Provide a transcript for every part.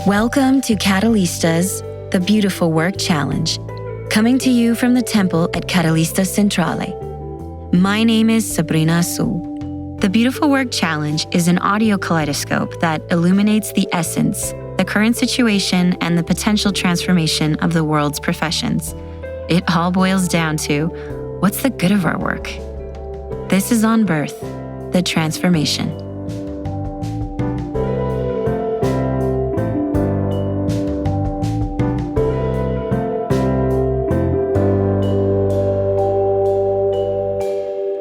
Welcome to Catalistas, the Beautiful Work Challenge, coming to you from the temple at Catalista Centrale. My name is Sabrina Azul. The Beautiful Work Challenge is an audio kaleidoscope that illuminates the essence, the current situation, and the potential transformation of the world's professions. It all boils down to, what's the good of our work? This is On Birth, the transformation.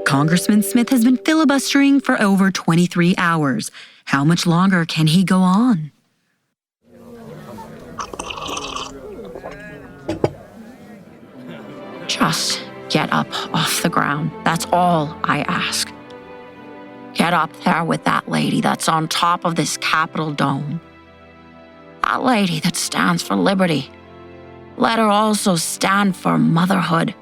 Congressman Smith has been filibustering for over 23 hours. How much longer can he go on? Just get up off the ground. That's all I ask. Get up there with that lady that's on top of this Capitol dome. That lady that stands for liberty. Let her also stand for motherhood.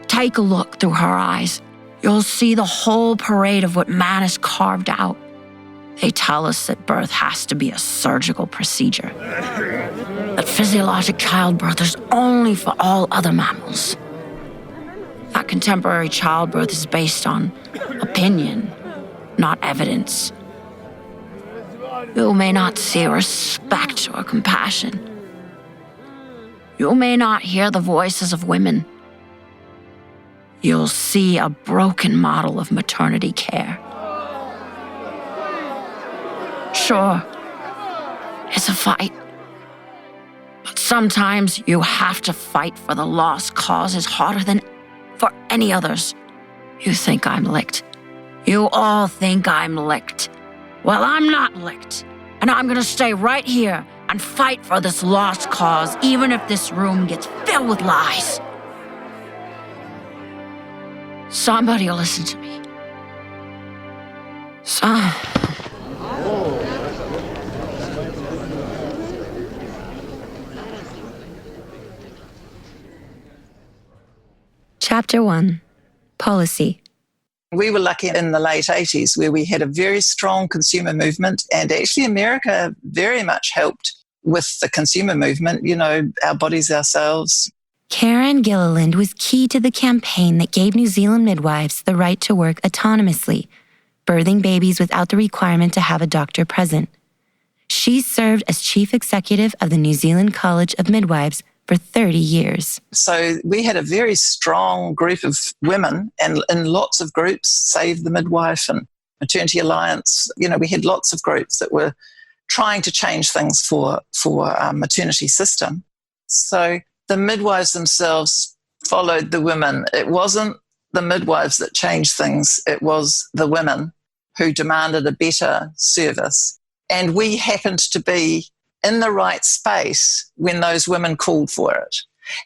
Take a look through her eyes. You'll see the whole parade of what man has carved out. They tell us that birth has to be a surgical procedure. That physiologic childbirth is only for all other mammals. That contemporary childbirth is based on opinion, not evidence. You may not see respect or compassion. You may not hear the voices of women. You'll see a broken model of maternity care. Sure, it's a fight. But sometimes you have to fight for the lost causes harder than for any others. You think I'm licked. You all think I'm licked. Well, I'm not licked. And I'm gonna stay right here and fight for this lost cause, even if this room gets filled with lies. Somebody will listen to me. Chapter 1. Policy. We were lucky in the late 80s where we had a very strong consumer movement, and actually America very much helped with the consumer movement, our bodies, ourselves. Karen Gilliland was key to the campaign that gave New Zealand midwives the right to work autonomously, birthing babies without the requirement to have a doctor present. She served as chief executive of the New Zealand College of Midwives for 30 years. So we had a very strong group of women, and in lots of groups, Save the Midwife and Maternity Alliance, we had lots of groups that were trying to change things for our maternity system. So the midwives themselves followed the women. It wasn't the midwives that changed things. It was the women who demanded a better service. And we happened to be in the right space when those women called for it.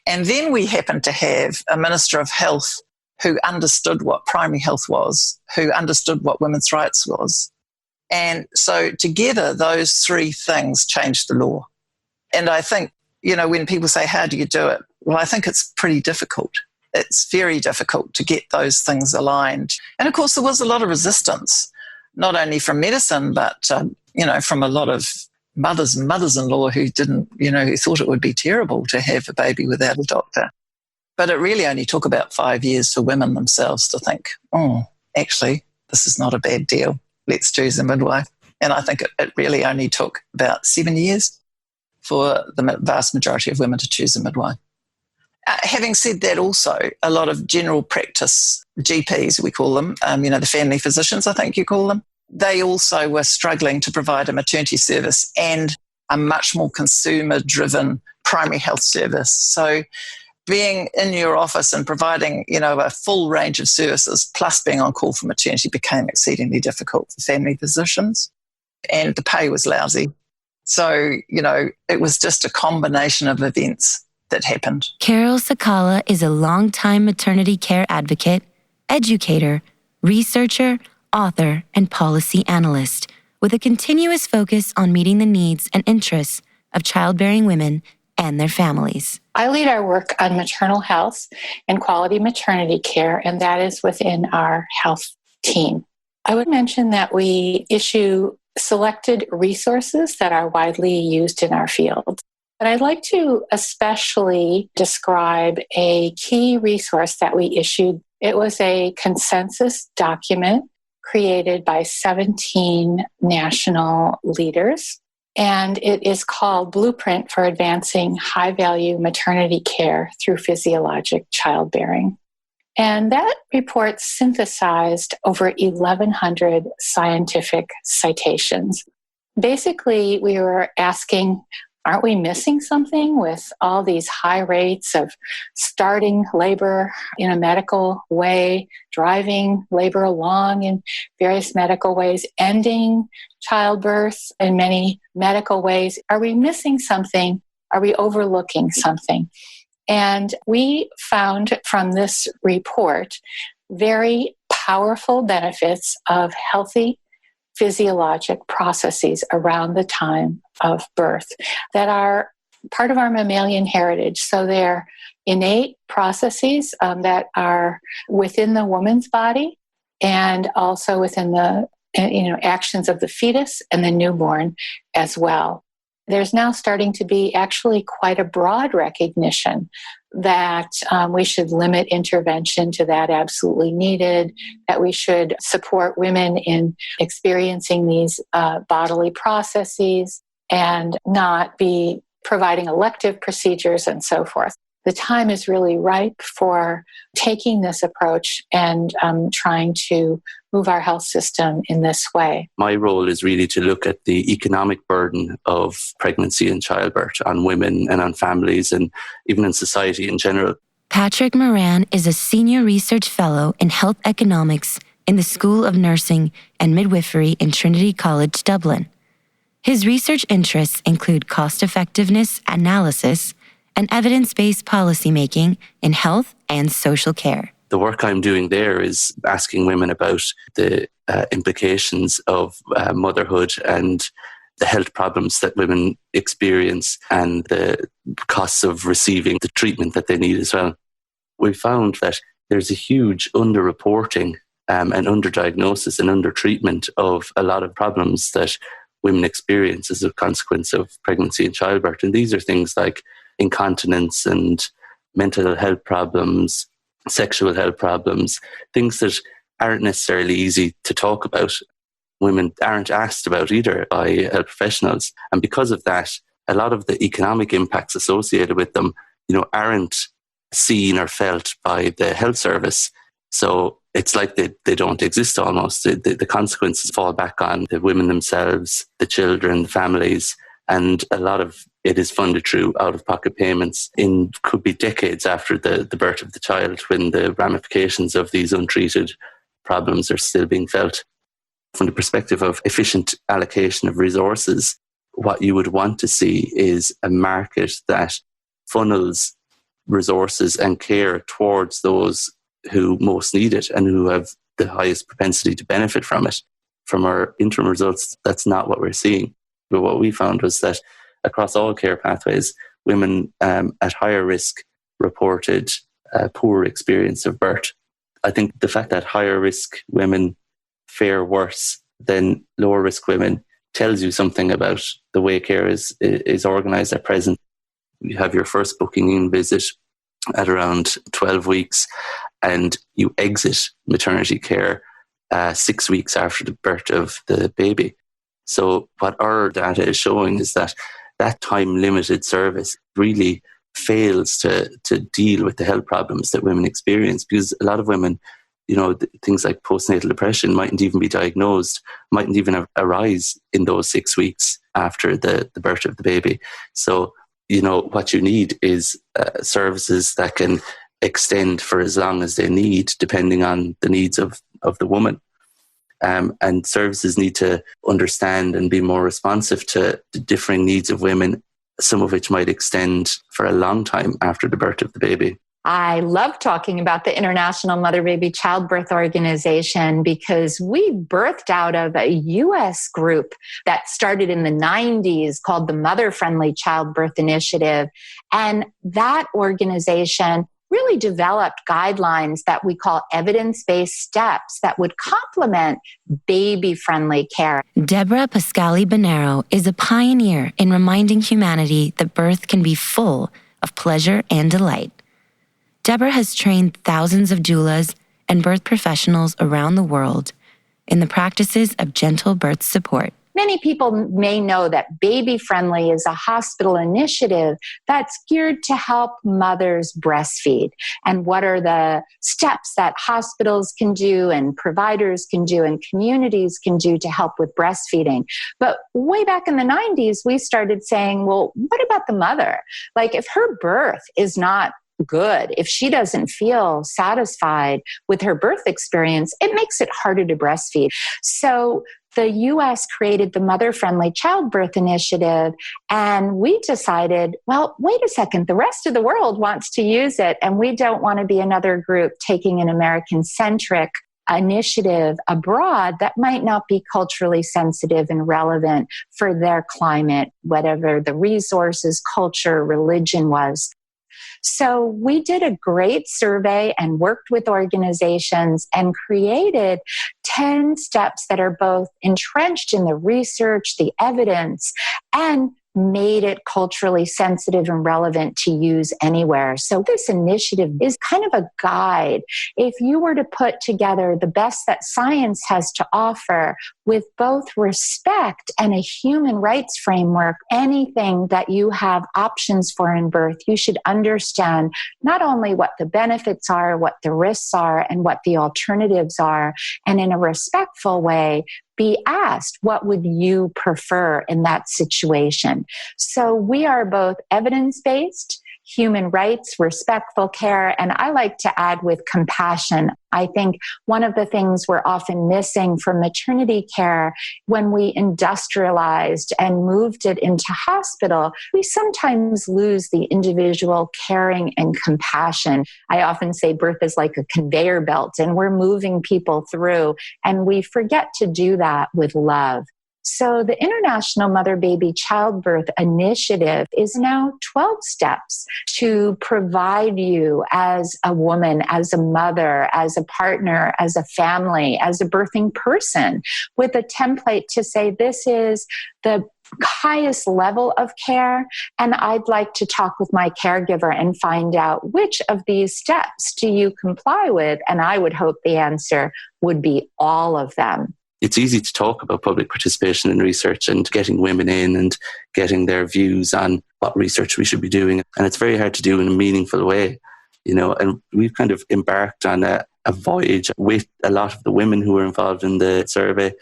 And then we happened to have a Minister of Health who understood what primary health was, who understood what women's rights was. And so together, those three things changed the law. And I think, when people say, how do you do it? Well, I think it's pretty difficult. It's very difficult to get those things aligned. And of course, there was a lot of resistance, not only from medicine, but, from a lot of mothers and mothers-in-law who didn't, who thought it would be terrible to have a baby without a doctor. But it really only took about 5 years for women themselves to think, actually, this is not a bad deal. Let's choose a midwife. And I think it really only took about 7 years for the vast majority of women to choose a midwife. Having said that, also, a lot of general practice GPs, we call them, the family physicians, I think you call them, they also were struggling to provide a maternity service and a much more consumer-driven primary health service. So being in your office and providing, a full range of services, plus being on call for maternity, became exceedingly difficult for family physicians, and the pay was lousy. So, it was just a combination of events that happened. Carol Sakala is a longtime maternity care advocate, educator, researcher, author, and policy analyst with a continuous focus on meeting the needs and interests of childbearing women and their families. I lead our work on maternal health and quality maternity care, and that is within our health team. I would mention that we issue selected resources that are widely used in our field. But I'd like to especially describe a key resource that we issued. It was a consensus document created by 17 national leaders, and it is called Blueprint for Advancing High-Value Maternity Care Through Physiologic Childbearing. And that report synthesized over 1,100 scientific citations. Basically, we were asking, aren't we missing something with all these high rates of starting labor in a medical way, driving labor along in various medical ways, ending childbirth in many medical ways? Are we missing something? Are we overlooking something? And we found from this report very powerful benefits of healthy physiologic processes around the time of birth that are part of our mammalian heritage. So they're innate processes that are within the woman's body and also within the actions of the fetus and the newborn as well. There's now starting to be actually quite a broad recognition that we should limit intervention to that absolutely needed, that we should support women in experiencing these bodily processes and not be providing elective procedures and so forth. The time is really ripe for taking this approach and trying to move our health system in this way. My role is really to look at the economic burden of pregnancy and childbirth on women and on families and even in society in general. Patrick Moran is a senior research fellow in health economics in the School of Nursing and Midwifery in Trinity College, Dublin. His research interests include cost-effectiveness analysis and evidence-based policymaking in health and social care. The work I'm doing there is asking women about the implications of motherhood and the health problems that women experience and the costs of receiving the treatment that they need as well. We found that there's a huge underreporting and underdiagnosis and undertreatment of a lot of problems that women experience as a consequence of pregnancy and childbirth. And these are things like incontinence and mental health problems, sexual health problems, things that aren't necessarily easy to talk about. Women aren't asked about either by health professionals. And because of that, a lot of the economic impacts associated with them, aren't seen or felt by the health service. So it's like they don't exist almost. The consequences fall back on the women themselves, the children, the families, and a lot of it is funded through out-of-pocket payments could be decades after the birth of the child when the ramifications of these untreated problems are still being felt. From the perspective of efficient allocation of resources, what you would want to see is a market that funnels resources and care towards those who most need it and who have the highest propensity to benefit from it. From our interim results, that's not what we're seeing. But what we found was that across all care pathways, women at higher risk reported a poor experience of birth. I think the fact that higher risk women fare worse than lower risk women tells you something about the way care is organised at present. You have your first booking in visit at around 12 weeks and you exit maternity care 6 weeks after the birth of the baby. So what our data is showing is that time-limited service really fails to deal with the health problems that women experience, because a lot of women, things like postnatal depression mightn't even be diagnosed, mightn't even arise in those 6 weeks after the birth of the baby. So, what you need is services that can extend for as long as they need, depending on the needs of the woman. And services need to understand and be more responsive to the differing needs of women, some of which might extend for a long time after the birth of the baby. I love talking about the International Mother-Baby Childbirth Organization because we birthed out of a U.S. group that started in the 90s called the Mother Friendly Childbirth Initiative. And that organization really developed guidelines that we call evidence-based steps that would complement baby-friendly care. Debra Pascali-Bonaro is a pioneer in reminding humanity that birth can be full of pleasure and delight. Debra has trained thousands of doulas and birth professionals around the world in the practices of gentle birth support. Many people may know that Baby Friendly is a hospital initiative that's geared to help mothers breastfeed. And what are the steps that hospitals can do and providers can do and communities can do to help with breastfeeding? But way back in the 90s, we started saying, well, what about the mother? Like if her birth is not good, if she doesn't feel satisfied with her birth experience, it makes it harder to breastfeed. So the US created the Mother Friendly Childbirth Initiative, and we decided, well, wait a second, the rest of the world wants to use it, and we don't want to be another group taking an American-centric initiative abroad that might not be culturally sensitive and relevant for their climate, whatever the resources, culture, religion was. So we did a great survey and worked with organizations and created 10 steps that are both entrenched in the research, the evidence, and made it culturally sensitive and relevant to use anywhere. So this initiative is kind of a guide. If you were to put together the best that science has to offer with both respect and a human rights framework, anything that you have options for in birth, you should understand not only what the benefits are, what the risks are, and what the alternatives are, and in a respectful way, be asked, what would you prefer in that situation? So we are both evidence-based, human rights, respectful care, and I like to add with compassion. I think one of the things we're often missing from maternity care, when we industrialized and moved it into hospital, we sometimes lose the individual caring and compassion. I often say birth is like a conveyor belt, and we're moving people through, and we forget to do that with love. So the International Mother-Baby Childbirth Initiative is now 12 steps to provide you as a woman, as a mother, as a partner, as a family, as a birthing person, with a template to say this is the highest level of care, and I'd like to talk with my caregiver and find out which of these steps do you comply with, and I would hope the answer would be all of them. It's easy to talk about public participation in research and getting women in and getting their views on what research we should be doing. And it's very hard to do in a meaningful way, and we've kind of embarked on a voyage with a lot of the women who were involved in the survey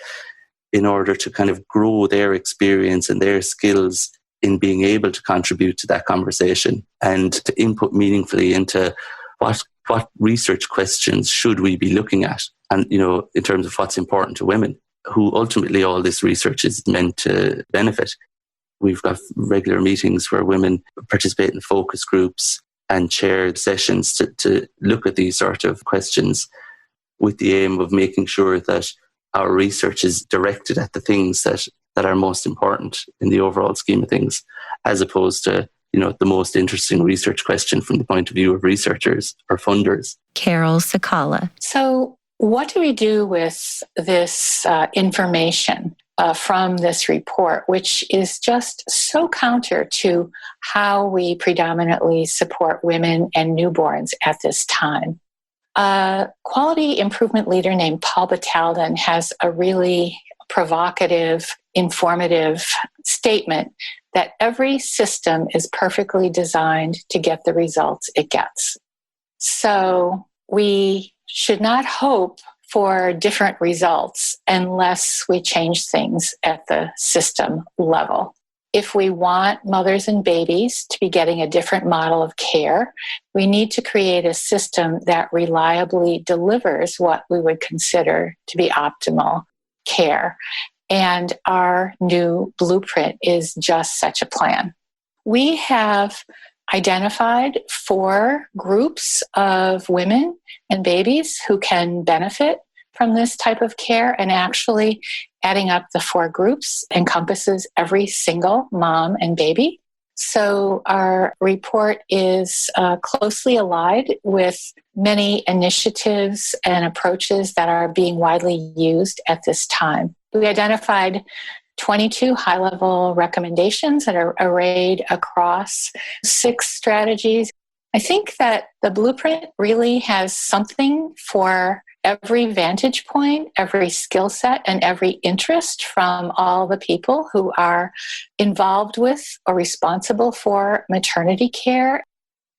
in order to kind of grow their experience and their skills in being able to contribute to that conversation and to input meaningfully into what research questions should we be looking at? And, in terms of what's important to women, who ultimately all this research is meant to benefit. We've got regular meetings where women participate in focus groups and chair sessions to look at these sort of questions with the aim of making sure that our research is directed at the things that are most important in the overall scheme of things, as opposed to the most interesting research question from the point of view of researchers or funders. Carol Sakala. So what do we do with this information from this report, which is just so counter to how we predominantly support women and newborns at this time? A quality improvement leader named Paul Batalden has a really provocative, informative statement that every system is perfectly designed to get the results it gets. So we should not hope for different results unless we change things at the system level. If we want mothers and babies to be getting a different model of care, we need to create a system that reliably delivers what we would consider to be optimal care. And our new blueprint is just such a plan. We have identified 4 groups of women and babies who can benefit from this type of care, and actually adding up the 4 groups encompasses every single mom and baby. So our report is closely allied with many initiatives and approaches that are being widely used at this time. We identified 22 high-level recommendations that are arrayed across 6 strategies. I think that the blueprint really has something for every vantage point, every skill set, and every interest from all the people who are involved with or responsible for maternity care.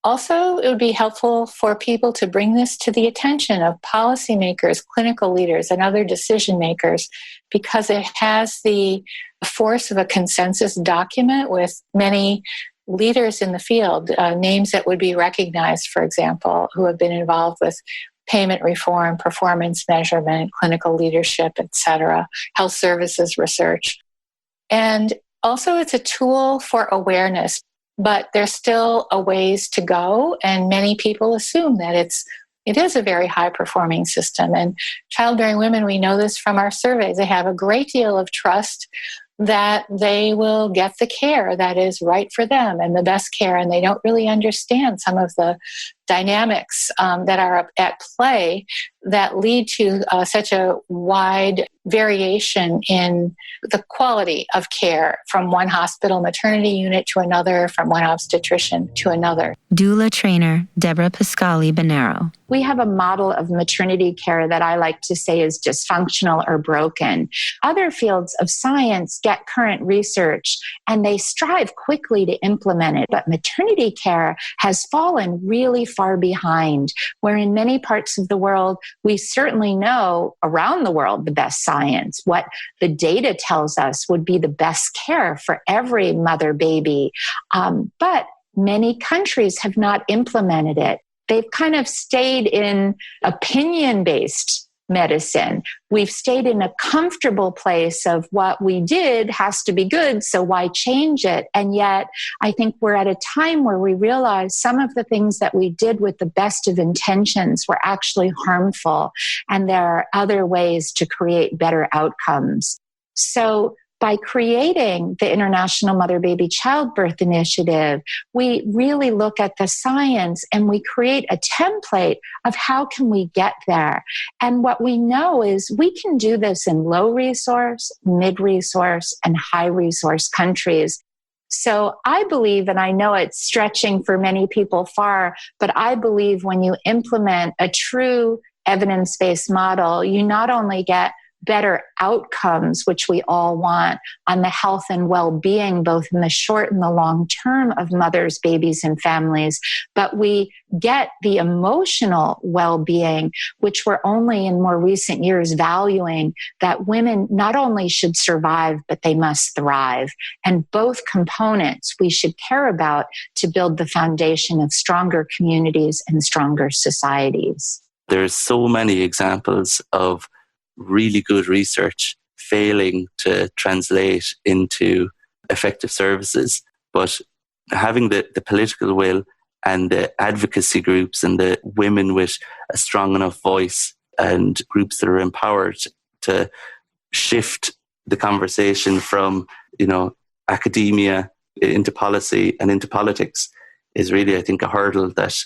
Also, it would be helpful for people to bring this to the attention of policymakers, clinical leaders, and other decision makers, because it has the force of a consensus document with many leaders in the field, names that would be recognized, for example, who have been involved with payment reform, performance measurement, clinical leadership, etc., health services research. And also, it's a tool for awareness. But there's still a ways to go, and many people assume that it is a very high-performing system. And childbearing women, we know this from our surveys, they have a great deal of trust that they will get the care that is right for them and the best care, and they don't really understand some of the dynamics that are at play that lead to such a wide variation in the quality of care from one hospital maternity unit to another, from one obstetrician to another. Doula trainer Debra Pascali-Bonaro. We have a model of maternity care that I like to say is dysfunctional or broken. Other fields of science get current research and they strive quickly to implement it, but maternity care has fallen really far behind, where in many parts of the world, we certainly know around the world the best science, what the data tells us would be the best care for every mother baby. But many countries have not implemented it. They've kind of stayed in opinion-based medicine. We've stayed in a comfortable place of what we did has to be good, so why change it? And yet, I think we're at a time where we realize some of the things that we did with the best of intentions were actually harmful, and there are other ways to create better outcomes. So by creating the International Mother-Baby Childbirth Initiative, we really look at the science and we create a template of how can we get there. And what we know is we can do this in low-resource, mid-resource, and high-resource countries. So I believe, and I know it's stretching for many people far, but I believe when you implement a true evidence-based model, you not only get better outcomes, which we all want on the health and well-being, both in the short and the long term of mothers, babies, and families, but we get the emotional well-being, which we're only in more recent years valuing, that women not only should survive, but they must thrive. And both components we should care about to build the foundation of stronger communities and stronger societies. There's so many examples of really good research failing to translate into effective services. But having the political will and the advocacy groups and the women with a strong enough voice and groups that are empowered to shift the conversation from, academia into policy and into politics is really, I think, a hurdle that,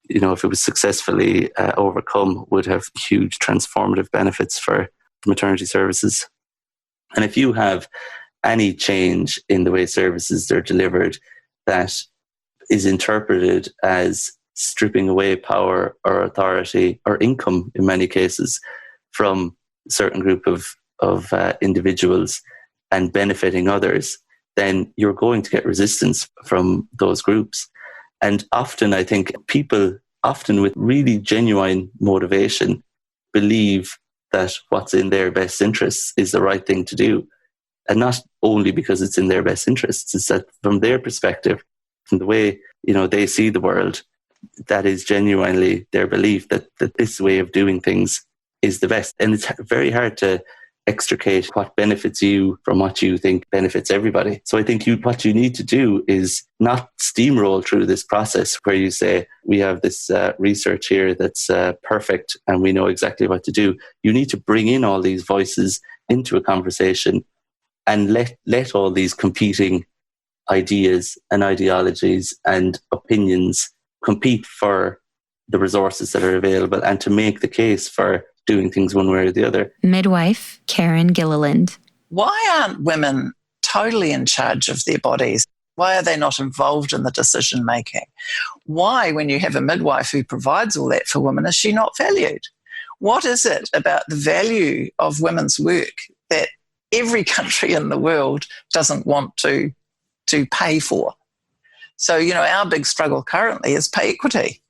if it was successfully overcome, would have huge transformative benefits for maternity services. And if you have any change in the way services are delivered that is interpreted as stripping away power or authority or income in many cases from a certain group of individuals and benefiting others, then you're going to get resistance from those groups. And often, I think people, often with really genuine motivation, believe that what's in their best interests is the right thing to do. And not only because it's in their best interests, it's that from their perspective, from the way, they see the world, that is genuinely their belief that this way of doing things is the best. And it's very hard to extricate what benefits you from what you think benefits everybody. So I think what you need to do is not steamroll through this process where you say, we have this research here that's perfect and we know exactly what to do. You need to bring in all these voices into a conversation and let all these competing ideas and ideologies and opinions compete for the resources that are available and to make the case for doing things one way or the other. Midwife Karen Gilliland. Why aren't women totally in charge of their bodies? Why are they not involved in the decision making? Why, when you have a midwife who provides all that for women, is she not valued? What is it about the value of women's work that every country in the world doesn't want to pay for? So, our big struggle currently is pay equity.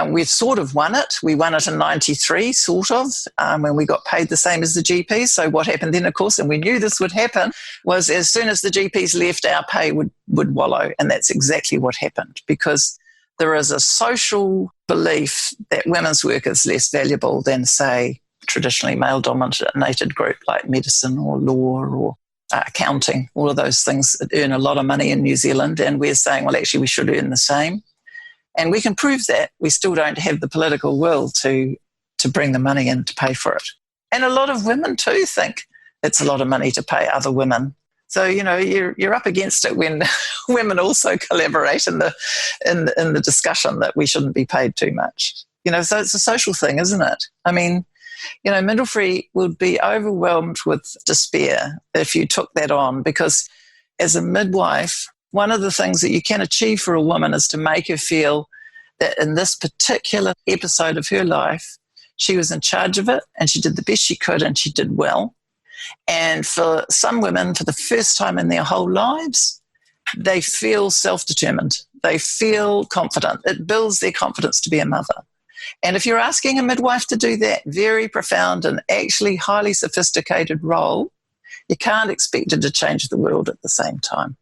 We've sort of won it. We won it in 93, sort of, when we got paid the same as the GPs. So what happened then, of course, and we knew this would happen, was as soon as the GPs left, our pay would wallow. And that's exactly what happened, because there is a social belief that women's work is less valuable than, say, traditionally male-dominated group like medicine or law or accounting. All of those things earn a lot of money in New Zealand. And we're saying, well, actually, we should earn the same. And we can prove that. We still don't have the political will to bring the money in to pay for it. And a lot of women too think it's a lot of money to pay other women. So, you're up against it when women also collaborate in the discussion that we shouldn't be paid too much. So it's a social thing, isn't it? I mean, midwifery would be overwhelmed with despair if you took that on, because as a midwife, one of the things that you can achieve for a woman is to make her feel that in this particular episode of her life, she was in charge of it and she did the best she could and she did well. And for some women, for the first time in their whole lives, they feel self-determined. They feel confident. It builds their confidence to be a mother. And if you're asking a midwife to do that very profound and actually highly sophisticated role, you can't expect it to change the world at the same time.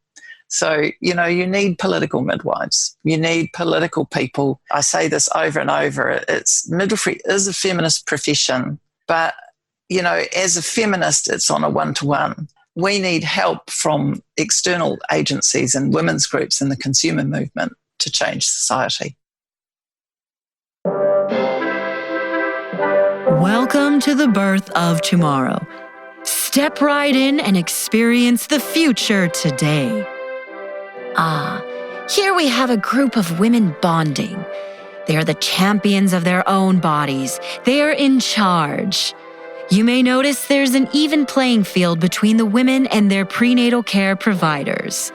So, you need political midwives. You need political people. I say this over and over. Midwifery is a feminist profession, but, as a feminist, it's on a one-to-one. We need help from external agencies and women's groups and the consumer movement to change society. Welcome to the birth of tomorrow. Step right in and experience the future today. Here we have a group of women bonding. They are the champions of their own bodies. They are in charge. You may notice there's an even playing field between the women and their prenatal care providers.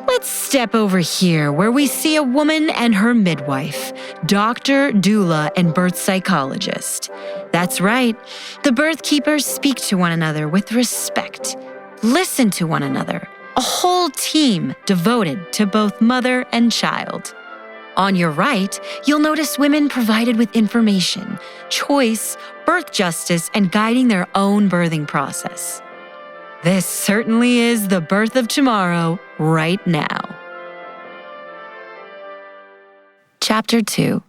Let's step over here where we see a woman and her midwife, doctor, doula, and birth psychologist. That's right. The birth keepers speak to one another with respect, listen to one another. A whole team devoted to both mother and child. On your right, you'll notice women provided with information, choice, birth justice, and guiding their own birthing process. This certainly is the birth of tomorrow, right now. Chapter 2.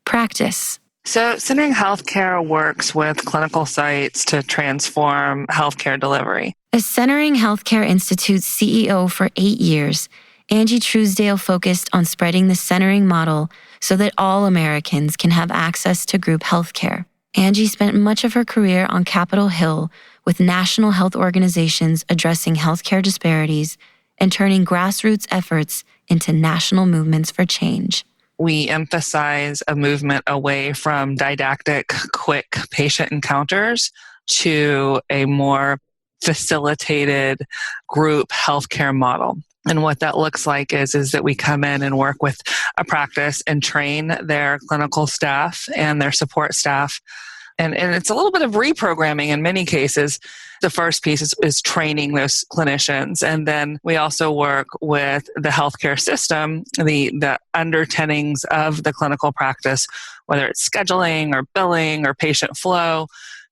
Practice. So, Centering Healthcare works with clinical sites to transform healthcare delivery. As Centering Healthcare Institute's CEO for 8 years, Angie Truesdale focused on spreading the centering model so that all Americans can have access to group healthcare. Angie spent much of her career on Capitol Hill with national health organizations addressing healthcare disparities and turning grassroots efforts into national movements for change. We emphasize a movement away from didactic, quick patient encounters to a more facilitated group healthcare model. And what that looks like is that we come in and work with a practice and train their clinical staff and their support staff. And it's a little bit of reprogramming in many cases. The first piece is training those clinicians. And then we also work with the healthcare system, the underpinnings of the clinical practice, whether it's scheduling or billing or patient flow,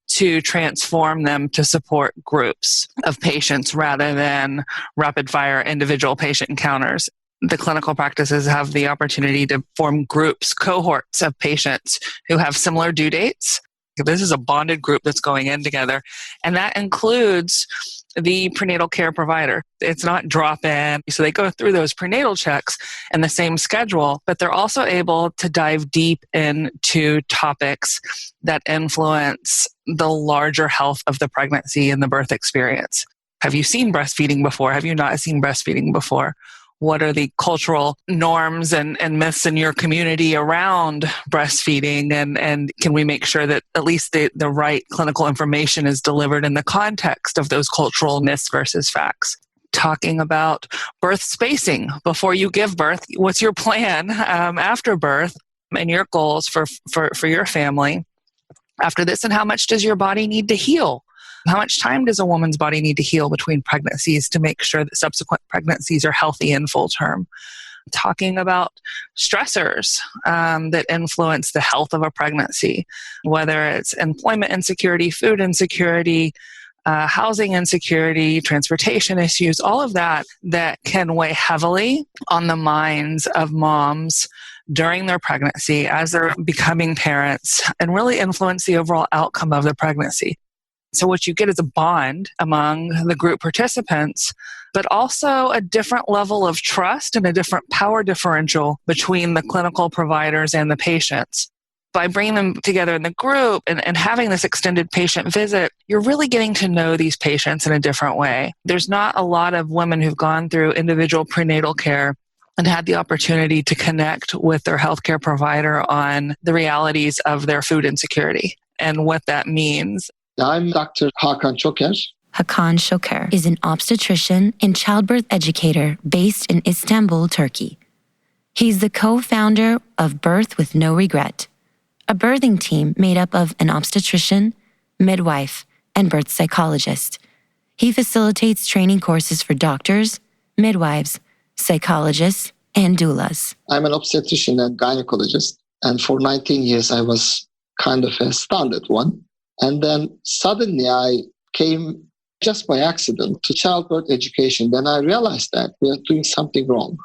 to transform them to support groups of patients rather than rapid fire individual patient encounters. The clinical practices have the opportunity to form groups, cohorts of patients who have similar due dates. This is a bonded group that's going in together, and that includes the prenatal care provider. It's not drop-in. So they go through those prenatal checks in the same schedule, but they're also able to dive deep into topics that influence the larger health of the pregnancy and the birth experience. Have you seen breastfeeding before? Have you not seen breastfeeding before? What are the cultural norms and myths in your community around breastfeeding? And can we make sure that at least the right clinical information is delivered in the context of those cultural myths versus facts? Talking about birth spacing before you give birth. What's your plan after birth and your goals for your family after this? And how much does your body need to heal? How much time does a woman's body need to heal between pregnancies to make sure that subsequent pregnancies are healthy and full term? Talking about stressors that influence the health of a pregnancy, whether it's employment insecurity, food insecurity, housing insecurity, transportation issues, all of that can weigh heavily on the minds of moms during their pregnancy as they're becoming parents and really influence the overall outcome of the pregnancy. So what you get is a bond among the group participants, but also a different level of trust and a different power differential between the clinical providers and the patients. By bringing them together in the group and having this extended patient visit, you're really getting to know these patients in a different way. There's not a lot of women who've gone through individual prenatal care and had the opportunity to connect with their healthcare provider on the realities of their food insecurity and what that means. I'm Dr. Hakan. Hakan Şoker is an obstetrician and childbirth educator based in Istanbul, Turkey. He's the co-founder of Birth with No Regret, a birthing team made up of an obstetrician, midwife, and birth psychologist. He facilitates training courses for doctors, midwives, psychologists, and doulas. I'm an obstetrician and gynecologist, and for 19 years I was kind of a standard one. And then suddenly I came just by accident to childbirth education. Then I realized that we are doing something wrong.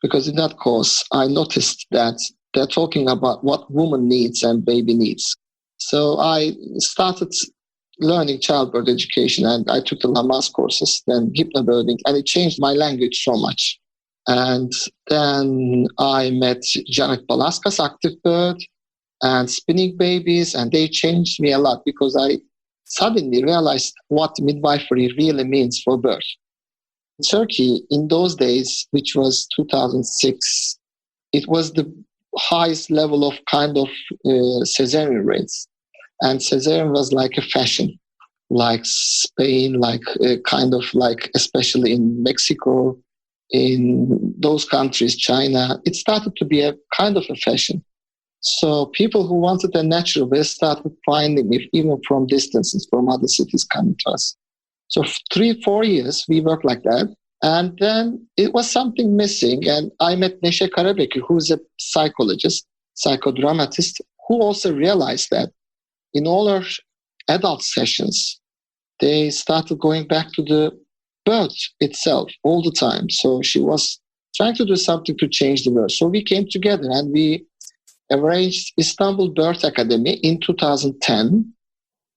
Because in that course, I noticed that they're talking about what woman needs and baby needs. So I started learning childbirth education, and I took the Lamaze courses, then hypnobirthing, and it changed my language so much. And then I met Janet Balaska's Active Birth and Spinning Babies, and they changed me a lot because I suddenly realized what midwifery really means for birth. In Turkey, in those days, which was 2006, it was the highest level of kind of cesarean rates. And cesarean was like a fashion, like Spain, like kind of like, especially in Mexico, in those countries, China, it started to be a kind of a fashion. So people who wanted a natural way started finding it, even from distances, from other cities coming to us. So 3-4 years, we worked like that. And then it was something missing. And I met Neşe Karabekir, who's a psychologist, psychodramatist, who also realized that in all our adult sessions, they started going back to the birth itself all the time. So she was trying to do something to change the birth. So we came together and we arranged Istanbul Birth Academy in 2010,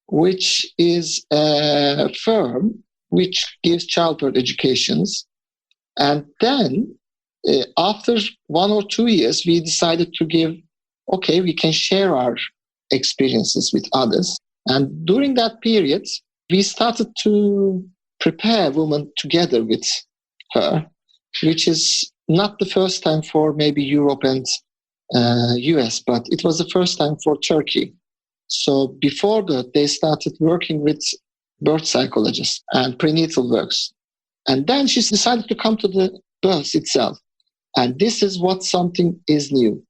which is a firm which gives childbirth educations. And then after 1 or 2 years, we decided to we can share our experiences with others. And during that period, we started to prepare women together with her, which is not the first time for maybe Europe and US, but it was the first time for Turkey. So before that, they started working with birth psychologists and prenatal works. And then she decided to come to the birth itself. And this is what something is new.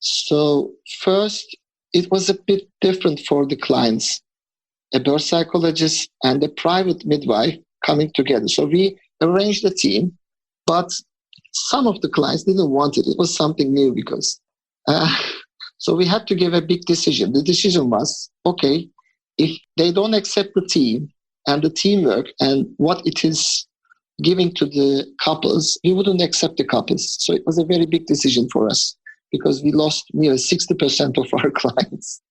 So first, it was a bit different for the clients, a birth psychologist and a private midwife coming together. So we arranged a team, but some of the clients didn't want it. It was something new because so we had to give a big decision. The decision was, okay, if they don't accept the team and the teamwork and what it is giving to the couples, we wouldn't accept the couples. So it was a very big decision for us because we lost nearly 60% of our clients.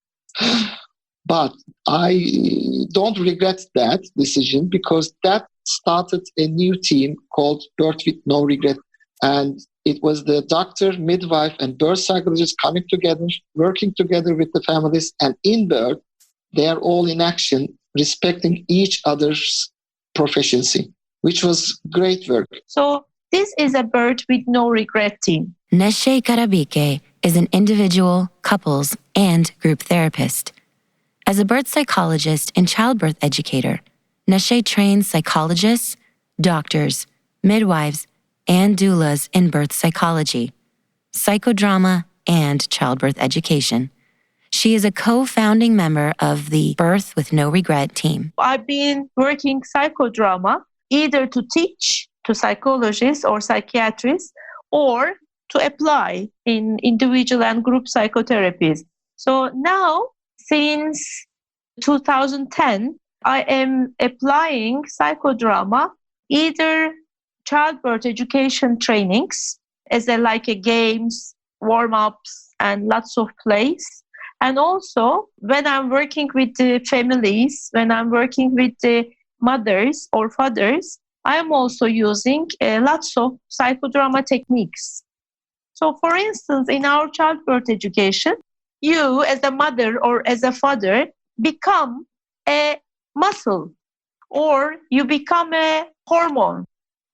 But I don't regret that decision because that started a new team called Birth with No Regret. And it was the doctor, midwife, and birth psychologist coming together, working together with the families. And in birth, they are all in action, respecting each other's proficiency, which was great work. So this is a birth with no regret team. Neshe Karabike is an individual, couples, and group therapist. As a birth psychologist and childbirth educator, Neshe trains psychologists, doctors, midwives, and doulas in birth psychology, psychodrama, and childbirth education. She is a co-founding member of the Birth with No Regret team. I've been working psychodrama either to teach to psychologists or psychiatrists or to apply in individual and group psychotherapies. So now, since 2010, I am applying psychodrama, either childbirth education trainings as like a games, warm-ups, and lots of plays. And also, when I'm working with the families, when I'm working with the mothers or fathers, I am also using lots of psychodrama techniques. So, for instance, in our childbirth education, you as a mother or as a father become a muscle, or you become a hormone,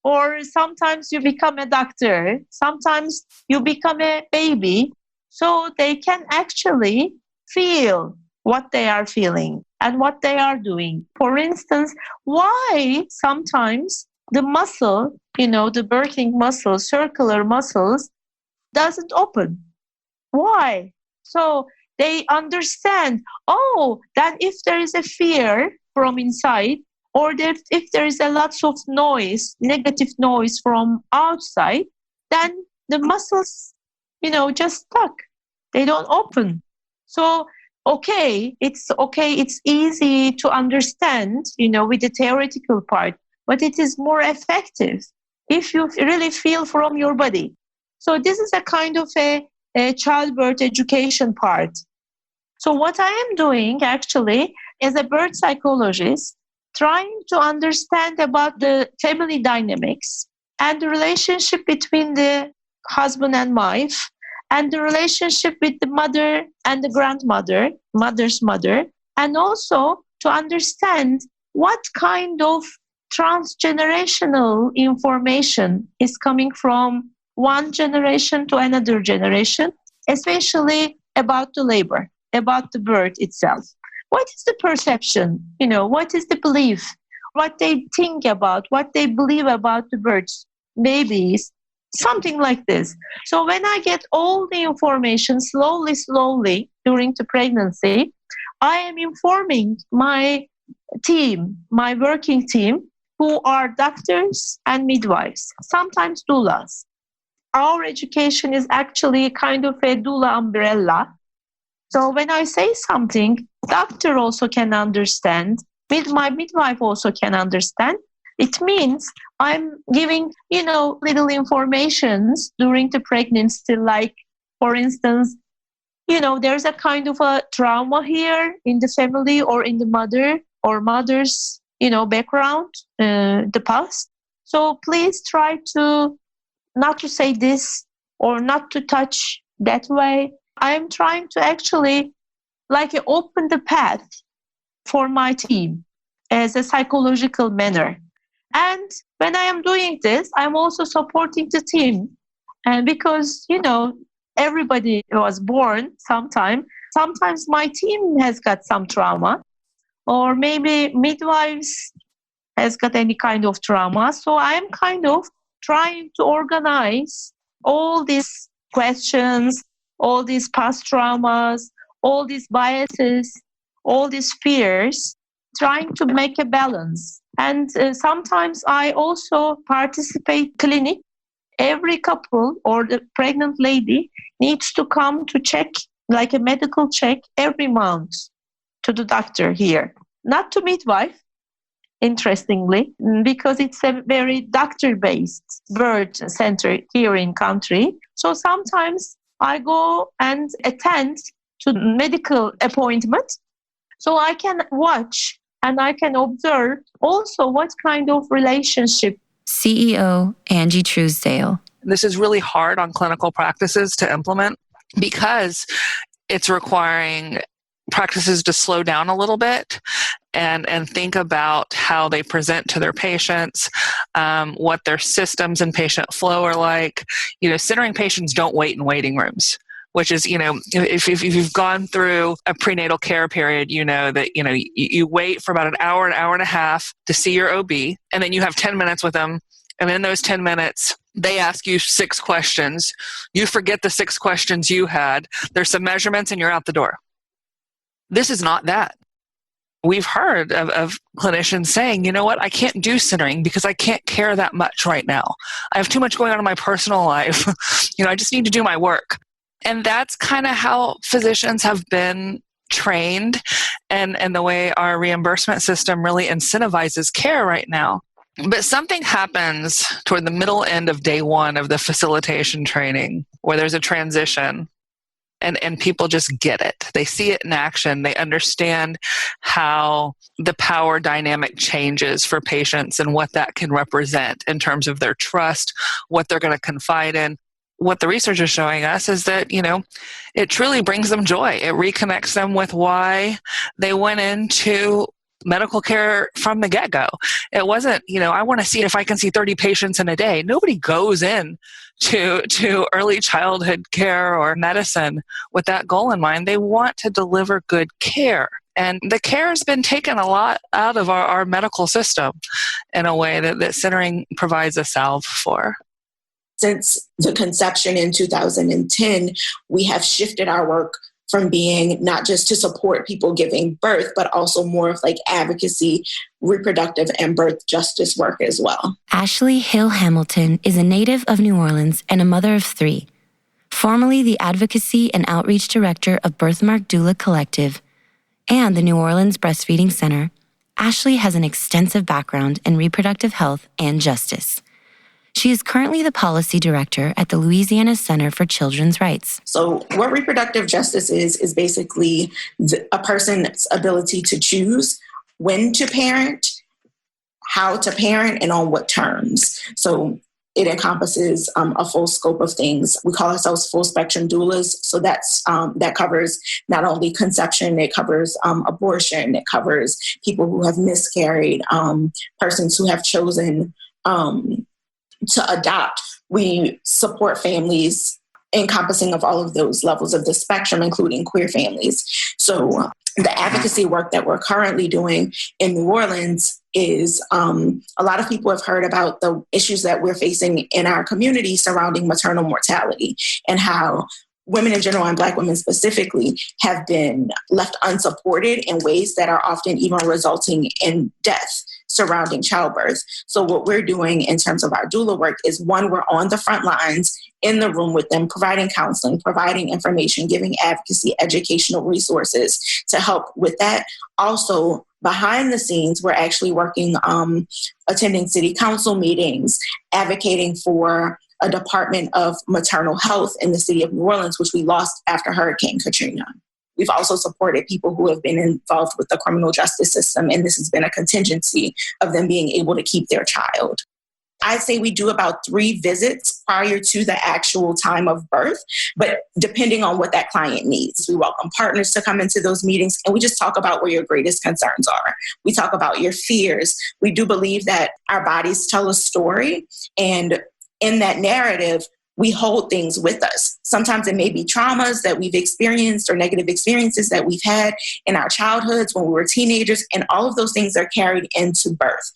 or sometimes you become a doctor, sometimes you become a baby, so they can actually feel what they are feeling and what they are doing. For instance, why sometimes the muscle, the birthing muscle, circular muscles, doesn't open? Why? So they understand, that if there is a fear from inside, or that if there is a lot of noise, negative noise from outside, then the muscles, just stuck. They don't open. So, it's easy to understand, with the theoretical part, but it is more effective if you really feel from your body. So this is a kind of a childbirth education part. So what I am doing actually as a birth psychologist, trying to understand about the family dynamics and the relationship between the husband and wife, and the relationship with the mother and the grandmother, mother's mother, and also to understand what kind of transgenerational information is coming from one generation to another generation, especially about the labor, about the birth itself. What is the perception? What is the belief? What they think about, what they believe about the births, babies, something like this. So when I get all the information slowly during the pregnancy, I am informing my team, my working team, who are doctors and midwives, sometimes doulas. Our education is actually kind of a doula umbrella. So when I say something, doctor also can understand, my midwife also can understand. It means I'm giving, little informations during the pregnancy, like, for instance, there's a kind of a trauma here in the family or in the mother or mother's, background, the past. So please try to not to say this or not to touch that way. I'm trying to actually open the path for my team as a psychological manner. And when I am doing this, I'm also supporting the team. And because, everybody was born sometime. Sometimes my team has got some trauma, or maybe midwives has got any kind of trauma. So I'm kind of trying to organize all these questions, all these past traumas, all these biases, all these fears, trying to make a balance. And sometimes I also participate clinic. Every couple or the pregnant lady needs to come to check, like a medical check, every month to the doctor here. Not to midwife, interestingly, because it's a very doctor-based birth center here in country. So sometimes I go and attend to medical appointment so I can watch and I can observe also what kind of relationship. CEO Angie Truesdale. This is really hard on clinical practices to implement because it's requiring practices to slow down a little bit and think about how they present to their patients, what their systems and patient flow are like. Centering patients don't wait in waiting rooms, which is, if you've gone through a prenatal care period, that, you wait for about an hour and a half to see your OB, and then you have 10 minutes with them. And in those 10 minutes, they ask you 6 questions. You forget the 6 questions you had. There's some measurements and you're out the door. This is not that. We've heard of clinicians saying, I can't do centering because I can't care that much right now. I have too much going on in my personal life. I just need to do my work. And that's kind of how physicians have been trained and the way our reimbursement system really incentivizes care right now. But something happens toward the middle end of day 1 of the facilitation training where there's a transition. And people just get it. They see it in action. They understand how the power dynamic changes for patients and what that can represent in terms of their trust, what they're going to confide in. What the research is showing us is that, it truly brings them joy. It reconnects them with why they went into medical care from the get-go. It wasn't, I want to see if I can see 30 patients in a day. Nobody goes in to early childhood care or medicine with that goal in mind. They want to deliver good care. And the care has been taken a lot out of our medical system in a way that centering provides a salve for. Since the conception in 2010, we have shifted our work from being not just to support people giving birth, but also more of like advocacy, reproductive and birth justice work as well. Ashley Hill Hamilton is a native of New Orleans and a mother of 3. Formerly the Advocacy and Outreach Director of Birthmark Doula Collective and the New Orleans Breastfeeding Center, Ashley has an extensive background in reproductive health and justice. She is currently the policy director at the Louisiana Center for Children's Rights. So what reproductive justice is basically a person's ability to choose when to parent, how to parent, and on what terms. So it encompasses a full scope of things. We call ourselves full spectrum doulas. So that covers not only conception, it covers abortion, it covers people who have miscarried, persons who have chosen to adopt. We support families encompassing of all of those levels of the spectrum, including queer families. So the advocacy work that we're currently doing in New Orleans is a lot of people have heard about the issues that we're facing in our community surrounding maternal mortality and how women in general and Black women specifically have been left unsupported in ways that are often even resulting in death surrounding childbirth. So what we're doing in terms of our doula work is, one, we're on the front lines in the room with them, providing counseling, providing information, giving advocacy, educational resources to help with that. Also, behind the scenes, we're actually working, attending city council meetings, advocating for a Department of Maternal Health in the city of New Orleans, which we lost after Hurricane Katrina. We've also supported people who have been involved with the criminal justice system, and this has been a contingency of them being able to keep their child. I'd say we do about 3 visits prior to the actual time of birth, but depending on what that client needs. We welcome partners to come into those meetings, and we just talk about where your greatest concerns are. We talk about your fears. We do believe that our bodies tell a story, and in that narrative, we hold things with us. Sometimes it may be traumas that we've experienced or negative experiences that we've had in our childhoods when we were teenagers, and all of those things are carried into birth.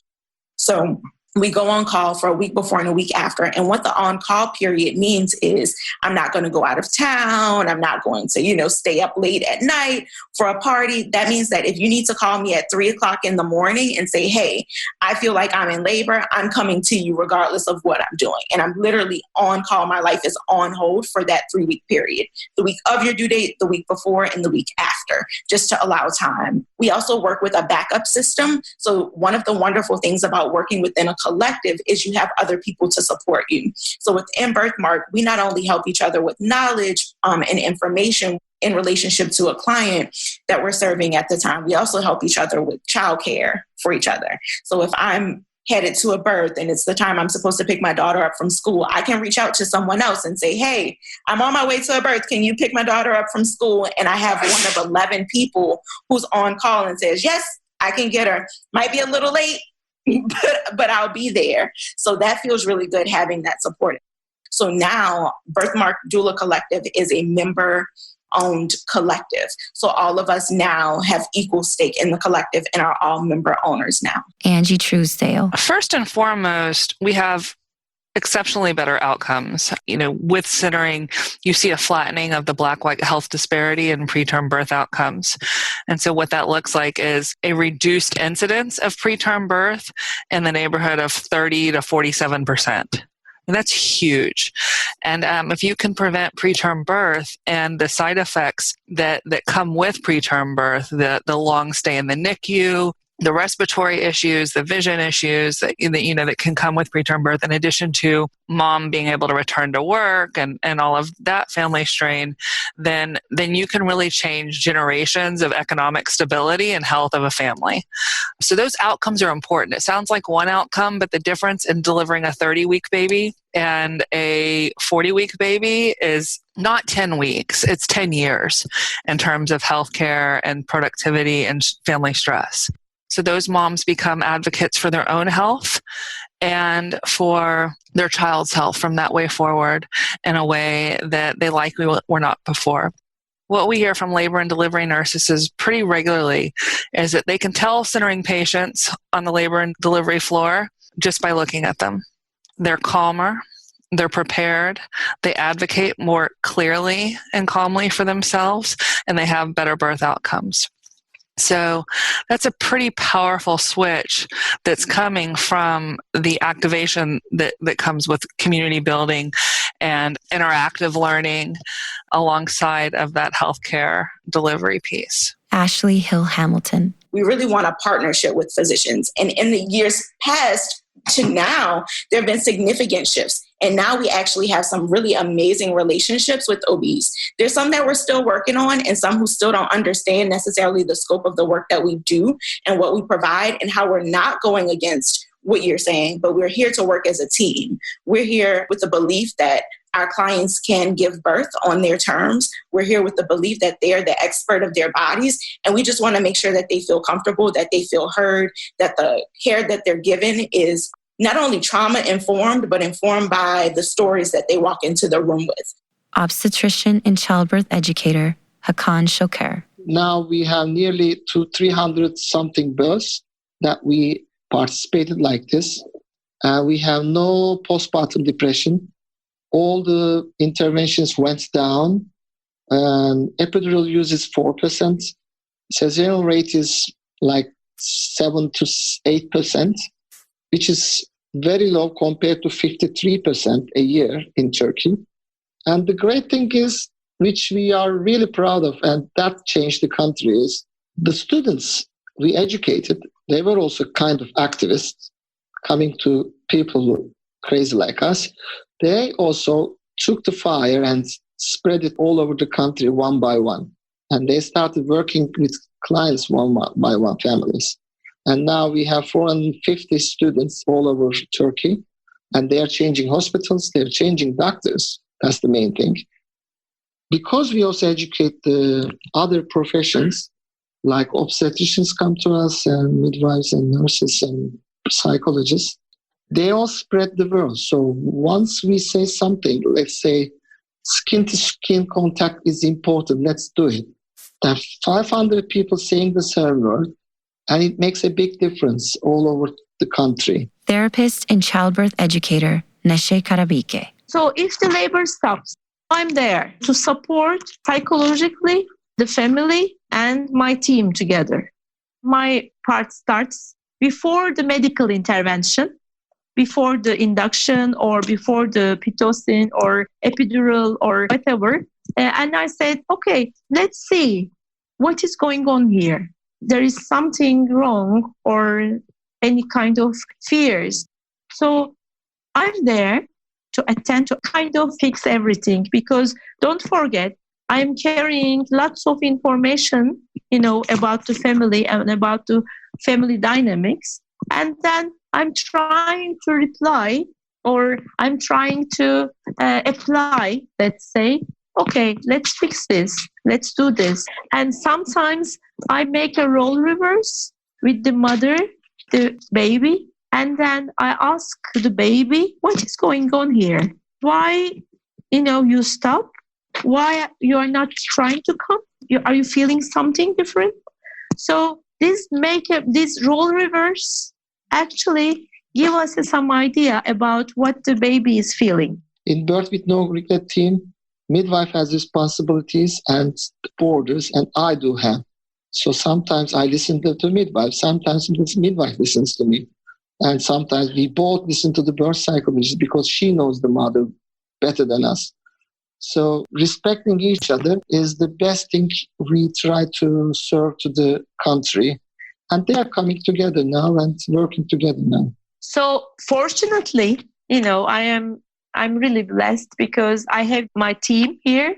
So we go on call for a week before and a week after. And what the on-call period means is I'm not going to go out of town. I'm not going to, stay up late at night for a party. That means that if you need to call me at 3:00 in the morning and say, hey, I feel like I'm in labor, I'm coming to you regardless of what I'm doing. And I'm literally on call. My life is on hold for that 3-week period. The week of your due date, the week before, and the week after, just to allow time. We also work with a backup system. So one of the wonderful things about working within a collective is you have other people to support you. So within Birthmark, we not only help each other with knowledge and information in relationship to a client that we're serving at the time, we also help each other with childcare for each other. So if I'm headed to a birth and it's the time I'm supposed to pick my daughter up from school, I can reach out to someone else and say, hey, I'm on my way to a birth. Can you pick my daughter up from school? And I have one of 11 people who's on call and says, yes, I can get her. Might be a little late, but I'll be there. So that feels really good having that support. So now Birthmark Doula Collective is a member-owned collective. So all of us now have equal stake in the collective and are all member owners now. Angie Truesdale. First and foremost, we have exceptionally better outcomes. With centering, you see a flattening of the Black-white health disparity in preterm birth outcomes. And so what that looks like is a reduced incidence of preterm birth in the neighborhood of 30 to 47%. And that's huge. And if you can prevent preterm birth and the side effects that come with preterm birth, the long stay in the NICU, the respiratory issues, the vision issues that can come with preterm birth, in addition to mom being able to return to work and all of that family strain, then you can really change generations of economic stability and health of a family. So those outcomes are important. It sounds like one outcome, but the difference in delivering a 30-week baby and a 40-week baby is not 10 weeks, it's 10 years in terms of healthcare and productivity and family stress. So those moms become advocates for their own health and for their child's health from that way forward in a way that they likely were not before. What we hear from labor and delivery nurses pretty regularly is that they can tell centering patients on the labor and delivery floor just by looking at them. They're calmer, they're prepared, they advocate more clearly and calmly for themselves, and they have better birth outcomes. So that's a pretty powerful switch that's coming from the activation that comes with community building and interactive learning alongside of that healthcare delivery piece. Ashley Hill Hamilton. We really want a partnership with physicians. And in the years past to now, there have been significant shifts. And now we actually have some really amazing relationships with OBs. There's some that we're still working on and some who still don't understand necessarily the scope of the work that we do and what we provide and how we're not going against what you're saying, but we're here to work as a team. We're here with the belief that our clients can give birth on their terms. We're here with the belief that they're the expert of their bodies. And we just want to make sure that they feel comfortable, that they feel heard, that the care that they're given is not only trauma-informed, but informed by the stories that they walk into the room with. Obstetrician and childbirth educator, Hakan Shoker. Now we have nearly 300-something births that we participated like this. We have no postpartum depression. All the interventions went down. Epidural use is 4%. Cesarean rate is like 7 to 8%. Which is very low compared to 53% a year in Turkey. And the great thing is, which we are really proud of, and that changed the country, is the students we educated, they were also kind of activists coming to people who crazy like us. They also took the fire and spread it all over the country one by one. And they started working with clients one by one, families. And now we have 450 students all over Turkey, and they are changing hospitals, they're changing doctors. That's the main thing. Because we also educate the other professions, like obstetricians come to us, and midwives and nurses and psychologists, they all spread the word. So once we say something, let's say skin-to-skin contact is important, let's do it. There are 500 people saying the same word, and it makes a big difference all over the country. Therapist and childbirth educator, Neshe Karabike. So if the labor stops, I'm there to support psychologically the family and my team together. My part starts before the medical intervention, before the induction or before the Pitocin or epidural or whatever. And I said, okay, let's see what is going on here. There is something wrong or any kind of fears. So I'm there to attend to kind of fix everything, because don't forget, I'm carrying lots of information, about the family and about the family dynamics. And then I'm trying to reply, or I'm trying to apply, let's say, okay, let's fix this, let's do this. And sometimes I make a role reverse with the mother, the baby, and then I ask the baby, what is going on here? Why, you stop? Why you are not trying to come? Are you feeling something different? So this role reverse actually give us some idea about what the baby is feeling. In Birth with No Regret team, midwife has responsibilities and borders, and I do have. So sometimes I listen to midwife, sometimes the midwife listens to me. And sometimes we both listen to the birth psychologist because she knows the mother better than us. So respecting each other is the best thing we try to serve to the country. And they are coming together now and working together now. So fortunately, I'm really blessed because I have my team here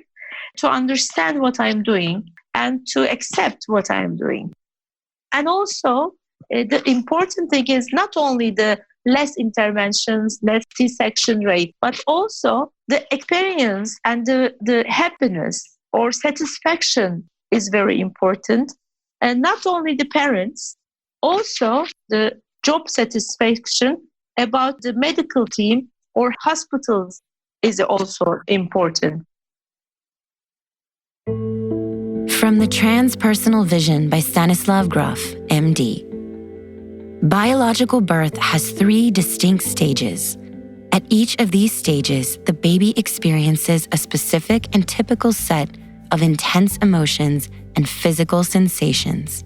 to understand what I'm doing and to accept what I'm doing. And also, the important thing is not only the less interventions, less C-section rate, but also the experience and the happiness or satisfaction is very important. And not only the parents, also the job satisfaction about the medical team or hospitals is also important. From the Transpersonal Vision by Stanislav Grof, MD. Biological birth has 3 distinct stages. At each of these stages, the baby experiences a specific and typical set of intense emotions and physical sensations.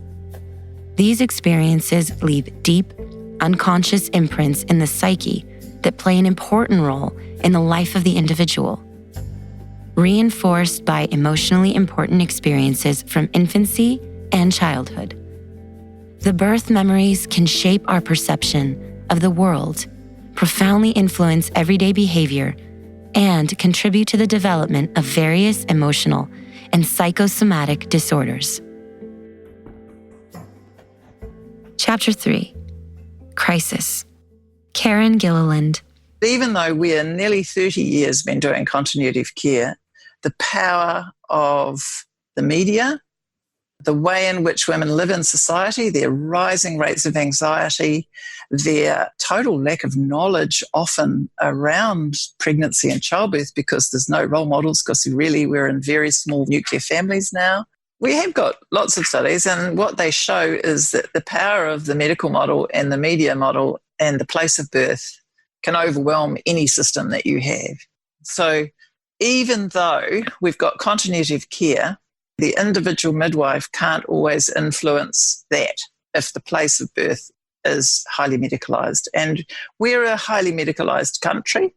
These experiences leave deep, unconscious imprints in the psyche that play an important role in the life of the individual, reinforced by emotionally important experiences from infancy and childhood. The birth memories can shape our perception of the world, profoundly influence everyday behavior, and contribute to the development of various emotional and psychosomatic disorders. Chapter 3. Crisis. Karen Gilliland. Even though we are nearly 30 years been doing continuity of care, the power of the media, the way in which women live in society, their rising rates of anxiety, their total lack of knowledge often around pregnancy and childbirth because there's no role models because we're in very small nuclear families now. We have got lots of studies, and what they show is that the power of the medical model and the media model and the place of birth can overwhelm any system that you have. So even though we've got continuity of care, the individual midwife can't always influence that if the place of birth is highly medicalised. And we're a highly medicalised country.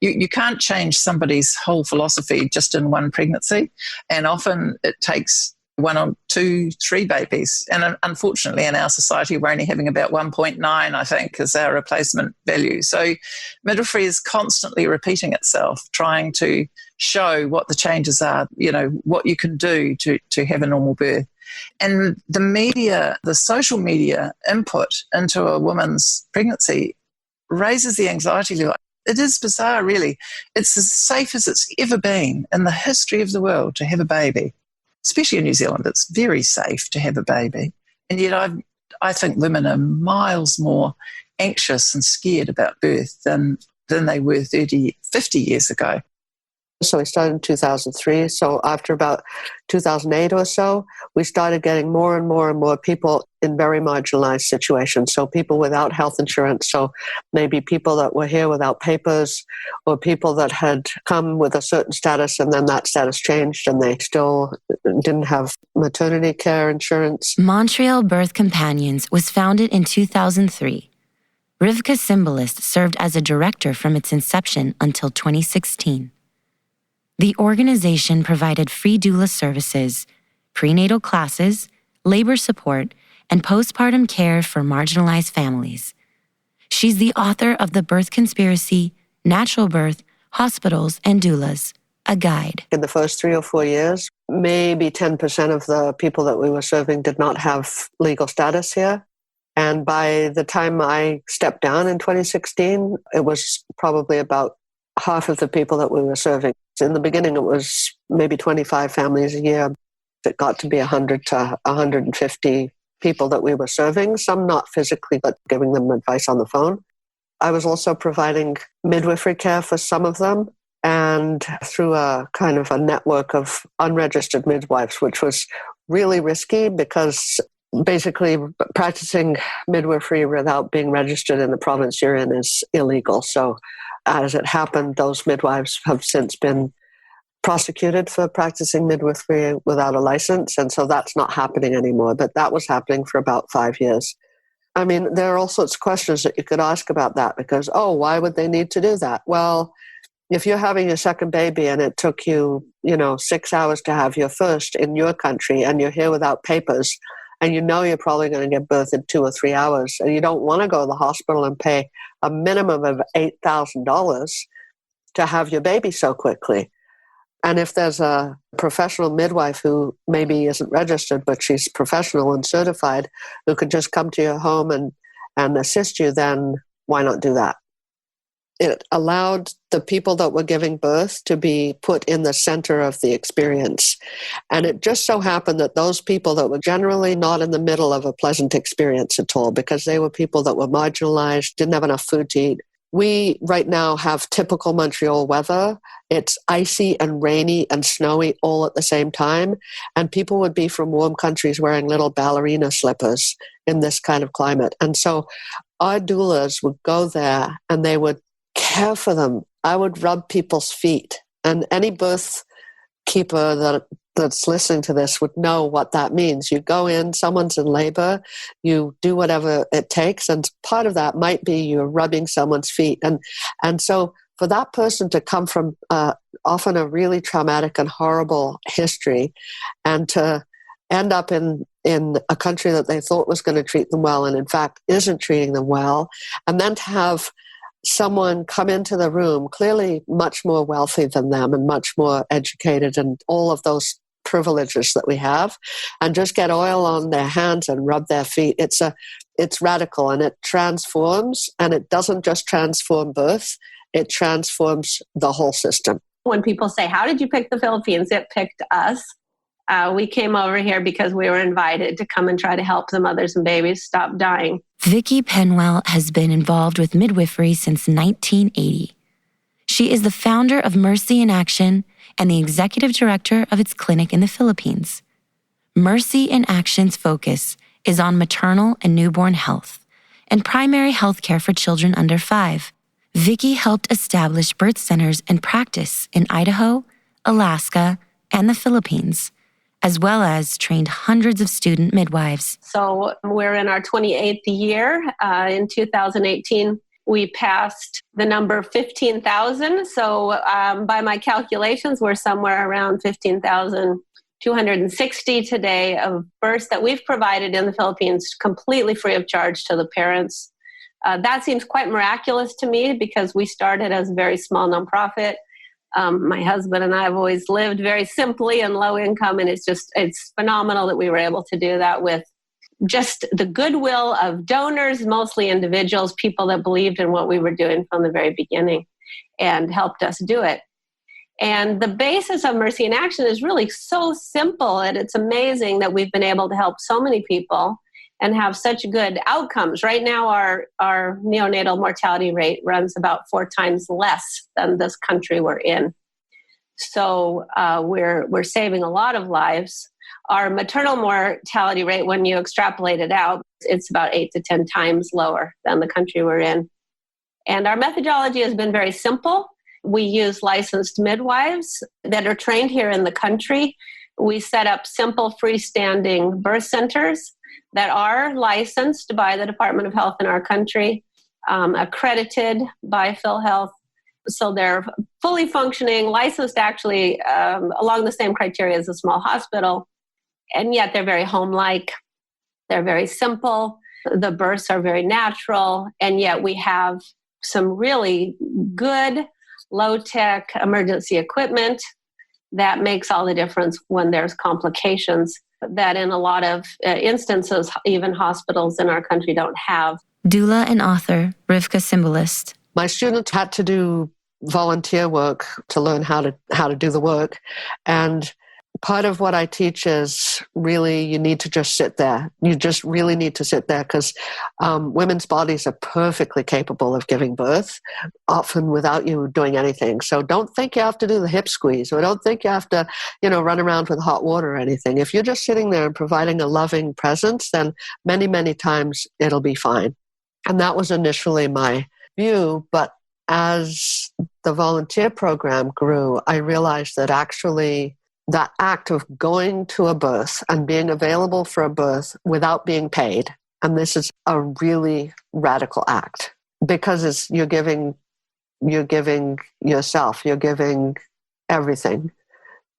You can't change somebody's whole philosophy just in one pregnancy. And often it takes 1 or 2, 3 babies. And unfortunately, in our society, we're only having about 1.9, I think, is our replacement value. So midwifery is constantly repeating itself, trying to show what the changes are, what you can do to have a normal birth. And the media, the social media input into a woman's pregnancy raises the anxiety level. It is bizarre, really. It's as safe as it's ever been in the history of the world to have a baby, especially in New Zealand. It's very safe to have a baby. And yet I think women are miles more anxious and scared about birth than they were 30, 50 years ago. So we started in 2003. So after about 2008 or so, we started getting more and more and more people in very marginalized situations. So people without health insurance. So maybe people that were here without papers, or people that had come with a certain status and then that status changed and they still didn't have maternity care insurance. Montreal Birth Companions was founded in 2003. Rivka Symbolist served as a director from its inception until 2016. The organization provided free doula services, prenatal classes, labor support, and postpartum care for marginalized families. She's the author of The Birth Conspiracy, Natural Birth, Hospitals, and Doulas, a guide. In the first 3 or 4 years, maybe 10% of the people that we were serving did not have legal status here. And by the time I stepped down in 2016, it was probably about half of the people that we were serving. In the beginning, it was maybe 25 families a year. It got to be 100 to 150 people that we were serving, some not physically, but giving them advice on the phone. I was also providing midwifery care for some of them, and through a kind of a network of unregistered midwives, which was really risky because basically practicing midwifery without being registered in the province you're in is illegal. So as it happened, those midwives have since been prosecuted for practicing midwifery without a license. And so that's not happening anymore. But that was happening for about 5 years. I mean, there are all sorts of questions that you could ask about that because, why would they need to do that? Well, if you're having your second baby and it took you, 6 hours to have your first in your country and you're here without papers, and you're probably going to give birth in 2 or 3 hours, and you don't want to go to the hospital and pay a minimum of $8,000 to have your baby so quickly. And if there's a professional midwife who maybe isn't registered, but she's professional and certified, who could just come to your home and assist you, then why not do that? It allowed the people that were giving birth to be put in the center of the experience. And it just so happened that those people that were generally not in the middle of a pleasant experience at all, because they were people that were marginalized, didn't have enough food to eat. We right now have typical Montreal weather. It's icy and rainy and snowy all at the same time. And people would be from warm countries wearing little ballerina slippers in this kind of climate. And so our doulas would go there and they would care for them. I would rub people's feet. And any birth keeper that's listening to this would know what that means. You go in, someone's in labor, you do whatever it takes, and part of that might be you're rubbing someone's feet. And so for that person to come from often a really traumatic and horrible history and to end up in a country that they thought was going to treat them well and in fact isn't treating them well, and then to have someone come into the room, clearly much more wealthy than them and much more educated and all of those privileges that we have, and just get oil on their hands and rub their feet. It's radical and it transforms, and it doesn't just transform birth, it transforms the whole system. When people say, how did you pick the Philippines? It picked us. We came over here because we were invited to come and try to help the mothers and babies stop dying. Vicki Penwell has been involved with midwifery since 1980. She is the founder of Mercy in Action and the executive director of its clinic in the Philippines. Mercy in Action's focus is on maternal and newborn health and primary health care for children under 5. Vicki helped establish birth centers and practice in Idaho, Alaska, and the Philippines, as well as trained hundreds of student midwives. So we're in our 28th year. In 2018, we passed the number 15,000. So by my calculations, we're somewhere around 15,260 today of births that we've provided in the Philippines completely free of charge to the parents. That seems quite miraculous to me because we started as a very small nonprofit. My husband and I have always lived very simply and low income, and it's phenomenal that we were able to do that with just the goodwill of donors, mostly individuals, people that believed in what we were doing from the very beginning and helped us do it. And the basis of Mercy in Action is really so simple, and it's amazing that we've been able to help so many people and have such good outcomes. Right now, our neonatal mortality rate runs about 4 times less than this country we're in. So we're saving a lot of lives. Our maternal mortality rate, when you extrapolate it out, it's about 8 to 10 times lower than the country we're in. And our methodology has been very simple. We use licensed midwives that are trained here in the country. We set up simple freestanding birth centers that are licensed by the Department of Health in our country, accredited by PhilHealth. So they're fully functioning, licensed actually along the same criteria as a small hospital. And yet they're very home-like. They're very simple. The births are very natural. And yet we have some really good low-tech emergency equipment that makes all the difference when there's complications. that in a lot of instances, even hospitals in our country don't have. Doula and author Rivka Symbolist. My students had to do volunteer work to learn how to do the work. And part of what I teach is really you need to just sit there. You just really need to sit there because women's bodies are perfectly capable of giving birth, often without you doing anything. So don't think you have to do the hip squeeze or don't think you have to, run around with hot water or anything. If you're just sitting there and providing a loving presence, then many, many times it'll be fine. And that was initially my view. But as the volunteer program grew, I realized that actually that act of going to a birth and being available for a birth without being paid, and this is a really radical act because you're giving yourself, you're giving everything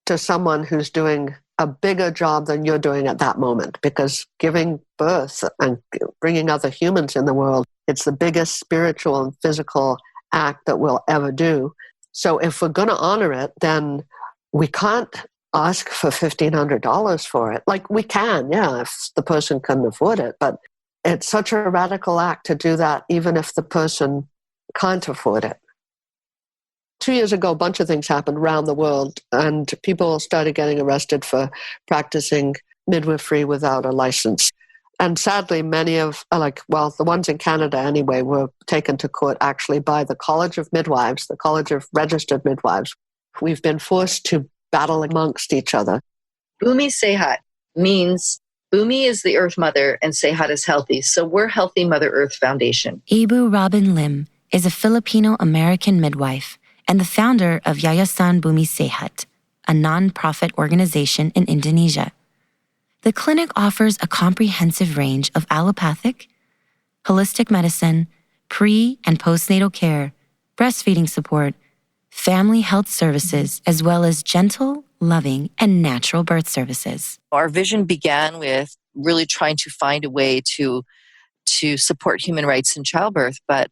to someone who's doing a bigger job than you're doing at that moment, because giving birth and bringing other humans in the world, it's the biggest spiritual and physical act that we'll ever do. So if we're going to honor it, then we can't ask for $1,500 for it. Like we can, yeah, if the person can afford it, but it's such a radical act to do that even if the person can't afford it. 2 years ago, a bunch of things happened around the world and people started getting arrested for practicing midwifery without a license. And sadly, many of, the ones in Canada anyway, were taken to court actually by the College of Midwives, the College of Registered Midwives. We've been forced to battle amongst each other. Bumi Sehat means Bumi is the Earth Mother and Sehat is healthy. So we're Healthy Mother Earth Foundation. Ibu Robin Lim is a Filipino-American midwife and the founder of Yayasan Bumi Sehat, a non-profit organization in Indonesia. The clinic offers a comprehensive range of allopathic, holistic medicine, pre- and postnatal care, breastfeeding support, family health services, as well as gentle, loving, and natural birth services. Our vision began with really trying to find a way to support human rights in childbirth, but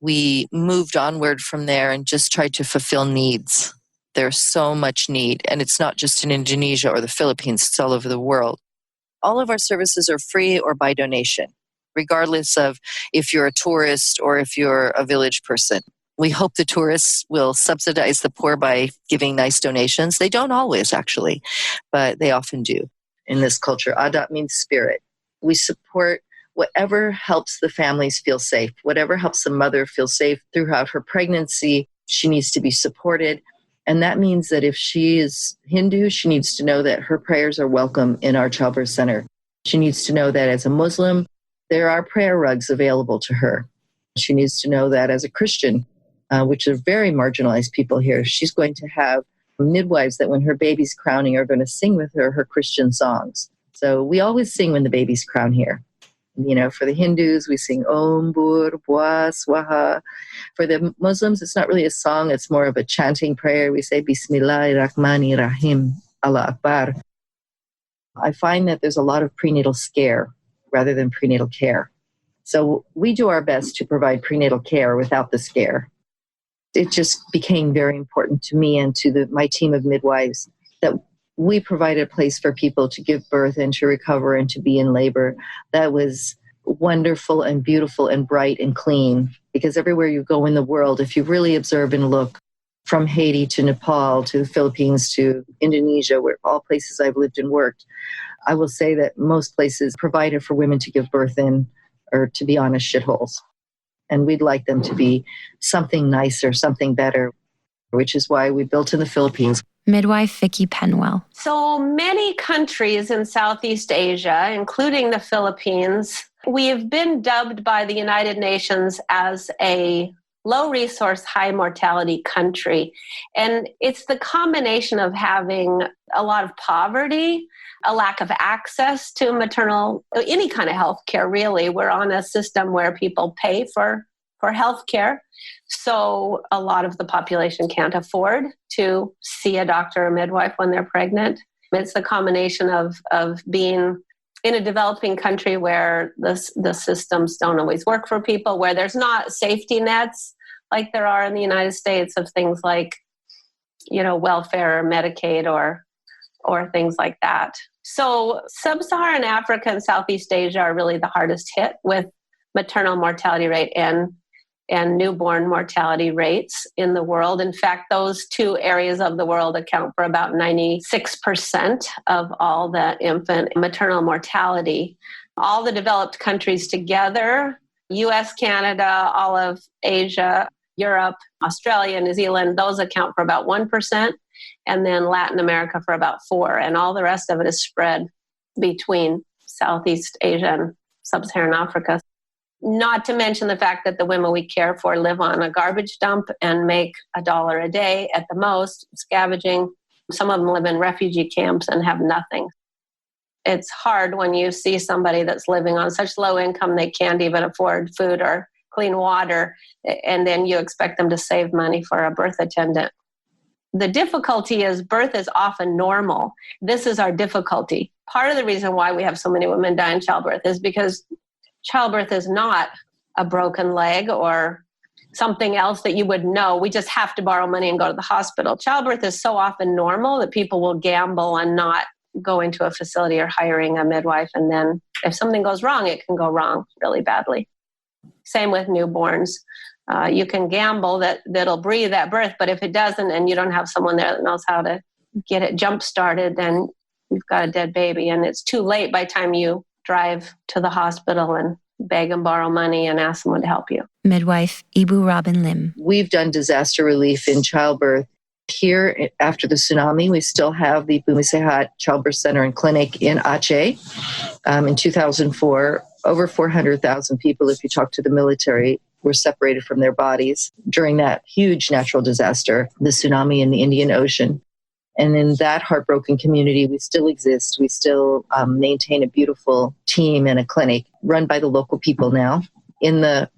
we moved onward from there and just tried to fulfill needs. There's so much need, and it's not just in Indonesia or the Philippines, it's all over the world. All of our services are free or by donation, regardless of if you're a tourist or if you're a village person. We hope the tourists will subsidize the poor by giving nice donations. They don't always, actually, but they often do. In this culture, Adat means spirit. We support whatever helps the families feel safe, whatever helps the mother feel safe throughout her pregnancy. She needs to be supported. And that means that if she is Hindu, she needs to know that her prayers are welcome in our childbirth center. She needs to know that as a Muslim, there are prayer rugs available to her. She needs to know that as a Christian, which are very marginalized people here, she's going to have midwives that when her baby's crowning are going to sing with her Christian songs. So we always sing when the baby's crowned here. For the Hindus, we sing Om Bur Bua Swaha. For the Muslims, it's not really a song, it's more of a chanting prayer. We say Bismillahir-Rahmanir-Rahim, Allah Akbar. I find that there's a lot of prenatal scare rather than prenatal care. So we do our best to provide prenatal care without the scare. It just became very important to me and to my team of midwives that we provided a place for people to give birth and to recover and to be in labor that was wonderful and beautiful and bright and clean. Because everywhere you go in the world, if you really observe and look, from Haiti to Nepal to the Philippines to Indonesia, where all places I've lived and worked, I will say that most places provided for women to give birth in are, to be honest, shitholes. And we'd like them to be something nicer, something better, which is why we built in the Philippines. Midwife Vicki Penwell. So many countries in Southeast Asia, including the Philippines, we have been dubbed by the United Nations as a low resource, high mortality country. And it's the combination of having a lot of poverty, a lack of access to maternal, any kind of health care, really. We're on a system where people pay for health care. So a lot of the population can't afford to see a doctor or midwife when they're pregnant. It's the combination of being in a developing country where the systems don't always work for people, where there's not safety nets like there are in the United States of things like, welfare or Medicaid or or things like that. So sub-Saharan Africa and Southeast Asia are really the hardest hit with maternal mortality rate and newborn mortality rates in the world. In fact, those two areas of the world account for about 96% of all the infant maternal mortality. All the developed countries together, US, Canada, all of Asia, Europe, Australia, New Zealand, those account for about 1%, and then Latin America for about 4%, and all the rest of it is spread between Southeast Asia and Sub-Saharan Africa. Not to mention the fact that the women we care for live on a garbage dump and make $1 a day at the most, scavenging. Some of them live in refugee camps and have nothing. It's hard when you see somebody that's living on such low income they can't even afford food or clean water, and then you expect them to save money for a birth attendant. The difficulty is birth is often normal. This is our difficulty. Part of the reason why we have so many women die in childbirth is because childbirth is not a broken leg or something else that you would know. We just have to borrow money and go to the hospital. Childbirth is so often normal that people will gamble and not go into a facility or hiring a midwife. And then if something goes wrong, it can go wrong really badly. Same with newborns. You can gamble that it'll breathe at birth, but if it doesn't and you don't have someone there that knows how to get it jump-started, then you've got a dead baby. And it's too late by the time you drive to the hospital and beg and borrow money and ask someone to help you. Midwife Ibu Robin Lim. We've done disaster relief in childbirth. Here, after the tsunami, we still have the Bumisehat Childbirth Center and Clinic in Aceh. In 2004, over 400,000 people, if you talk to the military, were separated from their bodies during that huge natural disaster, the tsunami in the Indian Ocean. And in that heartbroken community, we still exist. We still maintain a beautiful team and a clinic run by the local people now. In the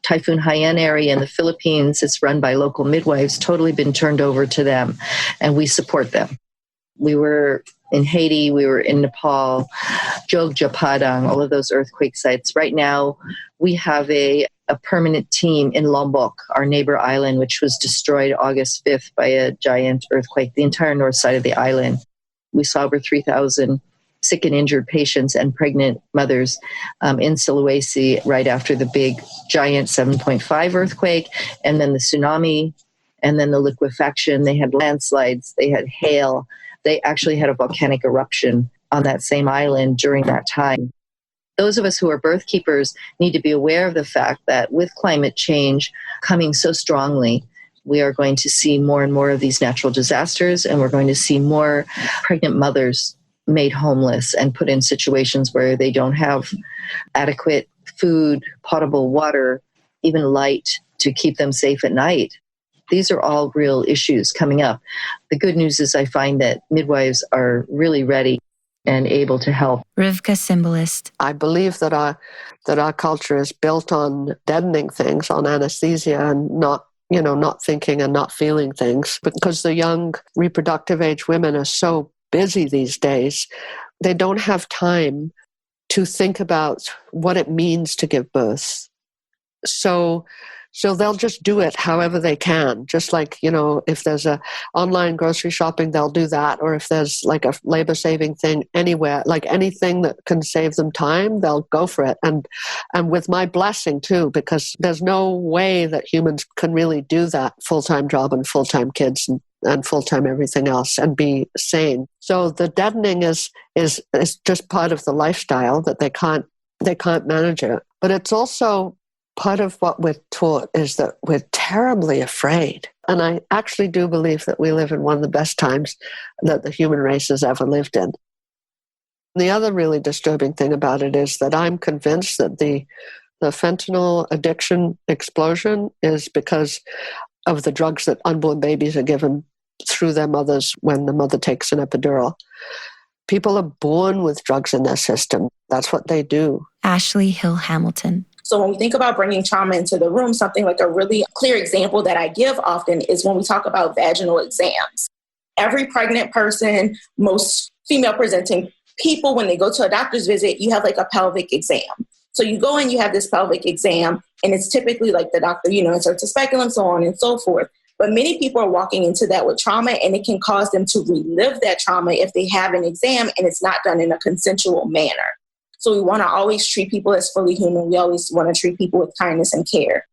Typhoon Haiyan area in the Philippines, it's run by local midwives, totally been turned over to them, and we support them. We were in Haiti, we were in Nepal, Jogja, Padang, all of those earthquake sites. Right now, we have a permanent team in Lombok, our neighbor island, which was destroyed August 5th by a giant earthquake, the entire north side of the island. We saw over 3,000 sick and injured patients and pregnant mothers in Sulawesi right after the big giant 7.5 earthquake, and then the tsunami, and then the liquefaction. They had landslides, they had hail. They actually had a volcanic eruption on that same island during that time. Those of us who are birth keepers need to be aware of the fact that with climate change coming so strongly, we are going to see more and more of these natural disasters, and we're going to see more pregnant mothers made homeless and put in situations where they don't have adequate food, potable water, even light to keep them safe at night. These are all real issues coming up. The good news is I find that midwives are really ready and able to help. Rivka Symbolist. I believe that our culture is built on deadening things, on anesthesia, and not thinking and not feeling things. Because the young reproductive age women are so busy these days, they don't have time to think about what it means to give birth. So they'll just do it however they can. Just like, if there's a online grocery shopping, they'll do that. Or if there's like a labor saving thing anywhere, like anything that can save them time, they'll go for it. And with my blessing too, because there's no way that humans can really do that full-time job and full-time kids and full-time everything else and be sane. So the deadening is just part of the lifestyle that they can't manage it. But it's also part of what we're taught is that we're terribly afraid. And I actually do believe that we live in one of the best times that the human race has ever lived in. The other really disturbing thing about it is that I'm convinced that the fentanyl addiction explosion is because of the drugs that unborn babies are given through their mothers when the mother takes an epidural. People are born with drugs in their system. That's what they do. Ashley Hill Hamilton. So when we think about bringing trauma into the room, something like a really clear example that I give often is when we talk about vaginal exams. Every pregnant person, most female presenting people, when they go to a doctor's visit, you have like a pelvic exam. So you go in, you have this pelvic exam, and it's typically like the doctor, inserts a speculum, so on and so forth. But many people are walking into that with trauma, and it can cause them to relive that trauma if they have an exam and it's not done in a consensual manner. So we want to always treat people as fully human. We always want to treat people with kindness and care.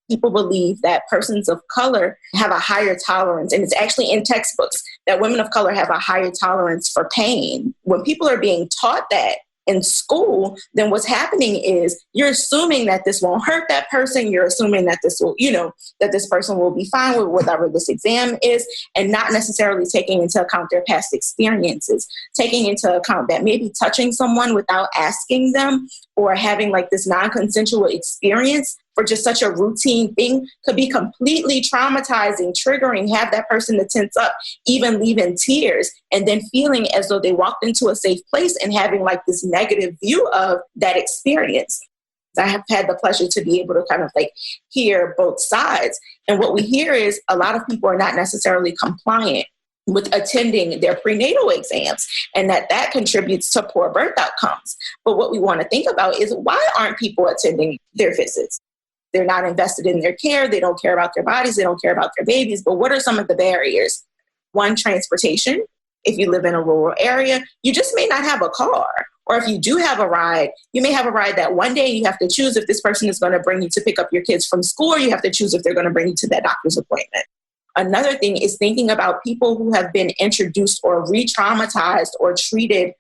People believe that persons of color have a higher tolerance, and it's actually in textbooks that women of color have a higher tolerance for pain. When people are being taught that in school, then what's happening is you're assuming that this won't hurt that person. You're assuming that this will, that this person will be fine with whatever this exam is, and not necessarily taking into account their past experiences, taking into account that maybe touching someone without asking them or having like this non-consensual experience for just such a routine thing could be completely traumatizing, triggering, have that person to tense up, even leave in tears, and then feeling as though they walked into a safe place and having like this negative view of that experience. I have had the pleasure to be able to kind of like hear both sides. And what we hear is a lot of people are not necessarily compliant with attending their prenatal exams, and that contributes to poor birth outcomes. But what we want to think about is, why aren't people attending their visits? They're not invested in their care. They don't care about their bodies. They don't care about their babies. But what are some of the barriers? One, transportation. If you live in a rural area, you just may not have a car. Or if you do have a ride, you may have a ride that one day you have to choose if this person is going to bring you to pick up your kids from school, or you have to choose if they're going to bring you to that doctor's appointment. Another thing is thinking about people who have been introduced or re-traumatized or treated,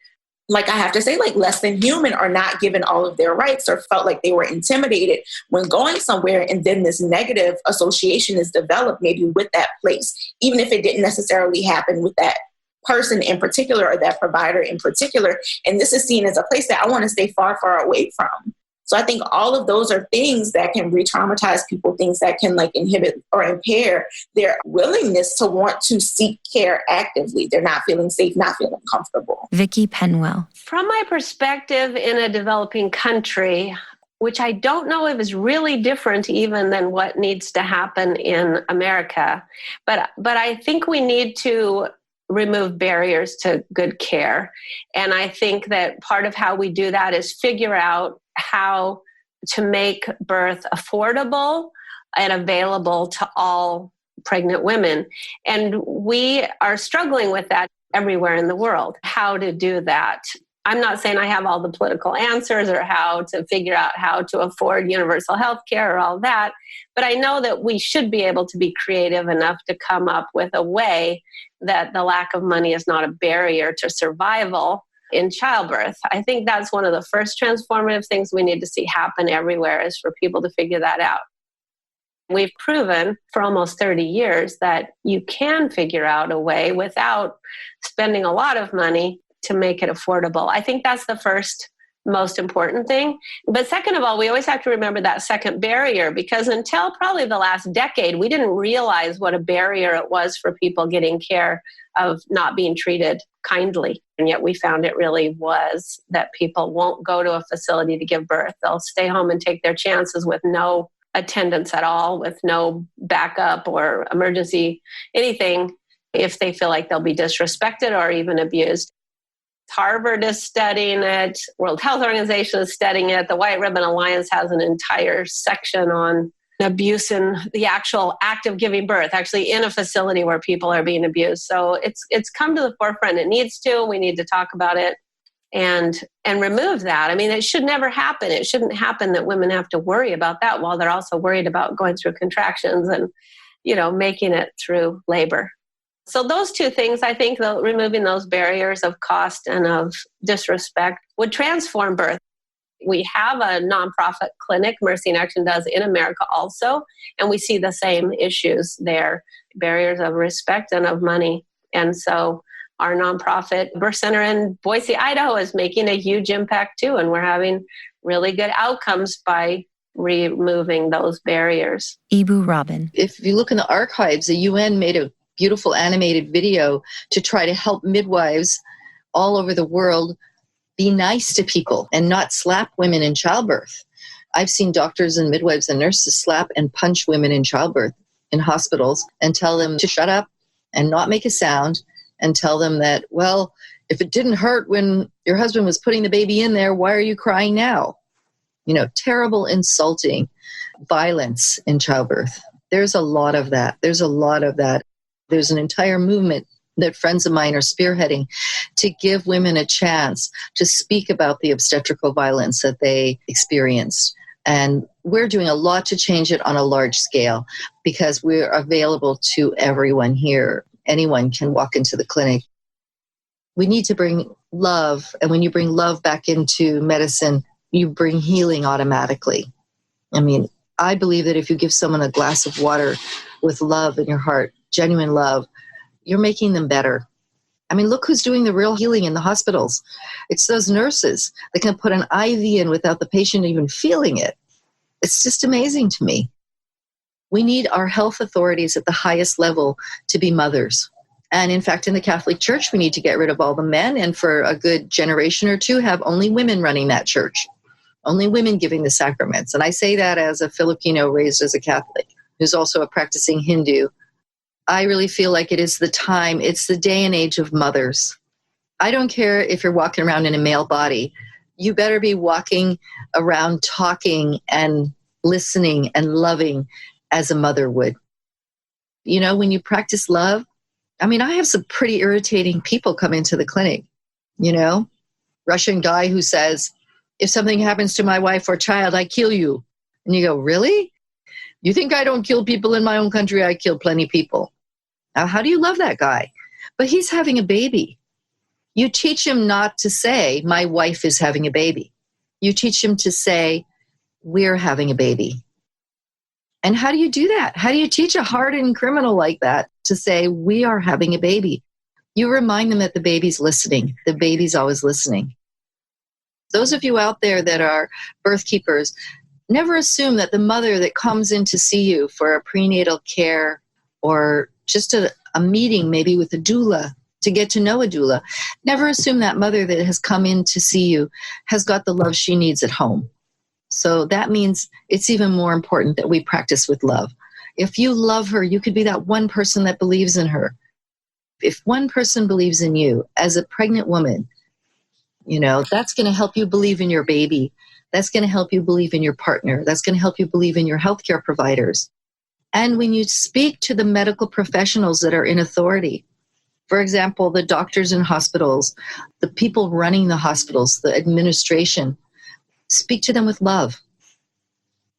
like I have to say, like less than human, or not given all of their rights, or felt like they were intimidated when going somewhere. And then this negative association is developed maybe with that place, even if it didn't necessarily happen with that person in particular or that provider in particular. And this is seen as a place that I want to stay far, far away from. So I think all of those are things that can re-traumatize people, things that can like inhibit or impair their willingness to want to seek care actively. They're not feeling safe, not feeling comfortable. Vicki Penwell. From my perspective in a developing country, which I don't know if is really different even than what needs to happen in America, but I think we need to remove barriers to good care. And I think that part of how we do that is figure out how to make birth affordable and available to all pregnant women. And we are struggling with that everywhere in the world, how to do that. I'm not saying I have all the political answers or how to figure out how to afford universal health care or all that, but I know that we should be able to be creative enough to come up with a way that the lack of money is not a barrier to survival in childbirth. I think that's one of the first transformative things we need to see happen everywhere, is for people to figure that out. We've proven for almost 30 years that you can figure out a way without spending a lot of money to make it affordable. I think that's the first most important thing. But second of all, we always have to remember that second barrier, because until probably the last decade, we didn't realize what a barrier it was for people getting care of not being treated kindly. And yet we found it really was that people won't go to a facility to give birth. They'll stay home and take their chances with no attendance at all, with no backup or emergency, anything, if they feel like they'll be disrespected or even abused. Harvard is studying it. World Health Organization is studying it. The White Ribbon Alliance has an entire section on abuse in the actual act of giving birth, actually in a facility where people are being abused. So it's come to the forefront. It needs to. We need to talk about it and remove that. I mean, it should never happen. It shouldn't happen that women have to worry about that while they're also worried about going through contractions and, making it through labor. So those two things, I think, removing those barriers of cost and of disrespect would transform birth. We have a nonprofit clinic, Mercy in Action does in America also, and we see the same issues there, barriers of respect and of money. And so our nonprofit birth center in Boise, Idaho is making a huge impact too, and we're having really good outcomes by removing those barriers. Ibu Robin. If you look in the archives, the UN made a beautiful animated video to try to help midwives all over the world be nice to people and not slap women in childbirth. I've seen doctors and midwives and nurses slap and punch women in childbirth in hospitals and tell them to shut up and not make a sound, and tell them that, well, if it didn't hurt when your husband was putting the baby in there, why are you crying now? Terrible, insulting violence in childbirth. There's a lot of that. There's an entire movement that friends of mine are spearheading to give women a chance to speak about the obstetrical violence that they experienced. And we're doing a lot to change it on a large scale because we're available to everyone here. Anyone can walk into the clinic. We need to bring love. And when you bring love back into medicine, you bring healing automatically. I mean, I believe that if you give someone a glass of water with love in your heart, genuine love, you're making them better. I mean, look who's doing the real healing in the hospitals. It's those nurses that can put an IV in without the patient even feeling it. It's just amazing to me. We need our health authorities at the highest level to be mothers. And in fact, in the Catholic Church, we need to get rid of all the men and for a good generation or two, have only women running that church, only women giving the sacraments. And I say that as a Filipino raised as a Catholic, who's also a practicing Hindu. I really feel like it is the time, it's the day and age of mothers. I don't care if you're walking around in a male body. You better be walking around talking and listening and loving as a mother would. You know, when you practice love, I mean, I have some pretty irritating people come into the clinic, you know, Russian guy who says, if something happens to my wife or child, I kill you. And you go, really? You think I don't kill people in my own country? I kill plenty of people. Now, how do you love that guy? But he's having a baby. You teach him not to say, my wife is having a baby. You teach him to say, we're having a baby. And how do you do that? How do you teach a hardened criminal like that to say, we are having a baby? You remind them that the baby's listening. The baby's always listening. Those of you out there that are birth keepers, never assume that the mother that comes in to see you for a prenatal care or just a meeting maybe with a doula, to get to know a doula, never assume that mother that has come in to see you has got the love she needs at home. So that means it's even more important that we practice with love. If you love her, you could be that one person that believes in her. If one person believes in you as a pregnant woman, you know, that's going to help you believe in your baby. That's going to help you believe in your partner. That's going to help you believe in your healthcare providers. And when you speak to the medical professionals that are in authority, for example, the doctors in hospitals, the people running the hospitals, the administration, speak to them with love.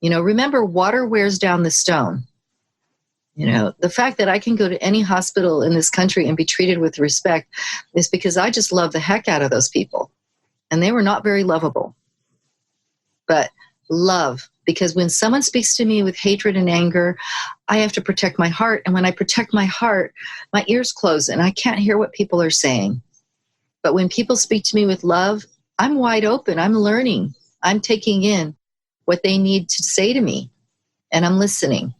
You know, remember, water wears down the stone. You know, the fact that I can go to any hospital in this country and be treated with respect is because I just love the heck out of those people. And they were not very lovable. But love, because when someone speaks to me with hatred and anger, I have to protect my heart. And when I protect my heart, my ears close and I can't hear what people are saying. But when people speak to me with love, I'm wide open. I'm learning. I'm taking in what they need to say to me. And I'm listening.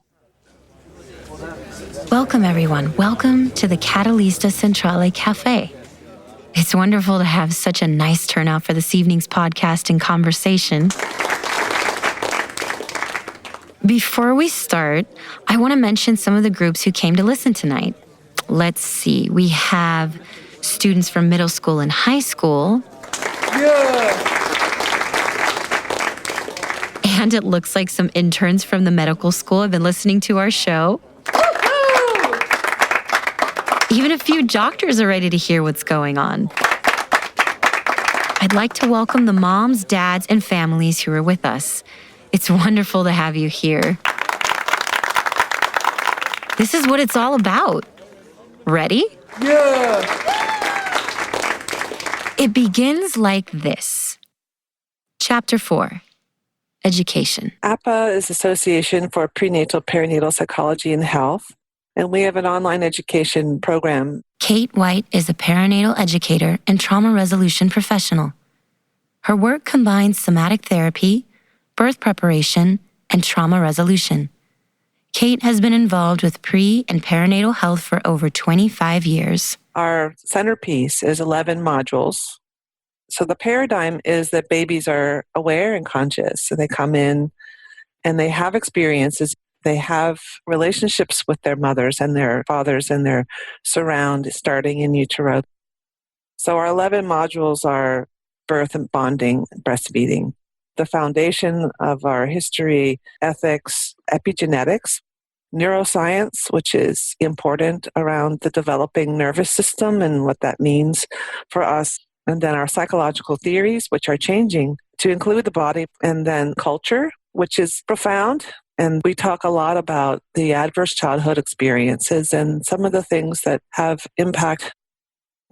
Welcome, everyone. Welcome to the Catalista Centrale Cafe. It's wonderful to have such a nice turnout for this evening's podcast and conversation. Before we start, I want to mention some of the groups who came to listen tonight. Let's see. We have students from middle school and high school. Yeah. And it looks like some interns from the medical school have been listening to our show. Even a few doctors are ready to hear what's going on. I'd like to welcome the moms, dads, and families who are with us. It's wonderful to have you here. This is what it's all about. Ready? Yeah! It begins like this. Chapter 4. Education. APA is Association for Prenatal Perinatal Psychology and Health, and we have an online education program. Kate White is a perinatal educator and trauma resolution professional. Her work combines somatic therapy, birth preparation, and trauma resolution. Kate has been involved with pre- and perinatal health for over 25 years. Our centerpiece is 11 modules. So the paradigm is that babies are aware and conscious. So they come in and they have experiences. They have relationships with their mothers and their fathers and their surround starting in utero. So our 11 modules are birth and bonding, breastfeeding, the foundation of our history, ethics, epigenetics, neuroscience, which is important around the developing nervous system and what that means for us. And then our psychological theories, which are changing to include the body, and then culture, which is profound. And we talk a lot about the adverse childhood experiences and some of the things that have impact.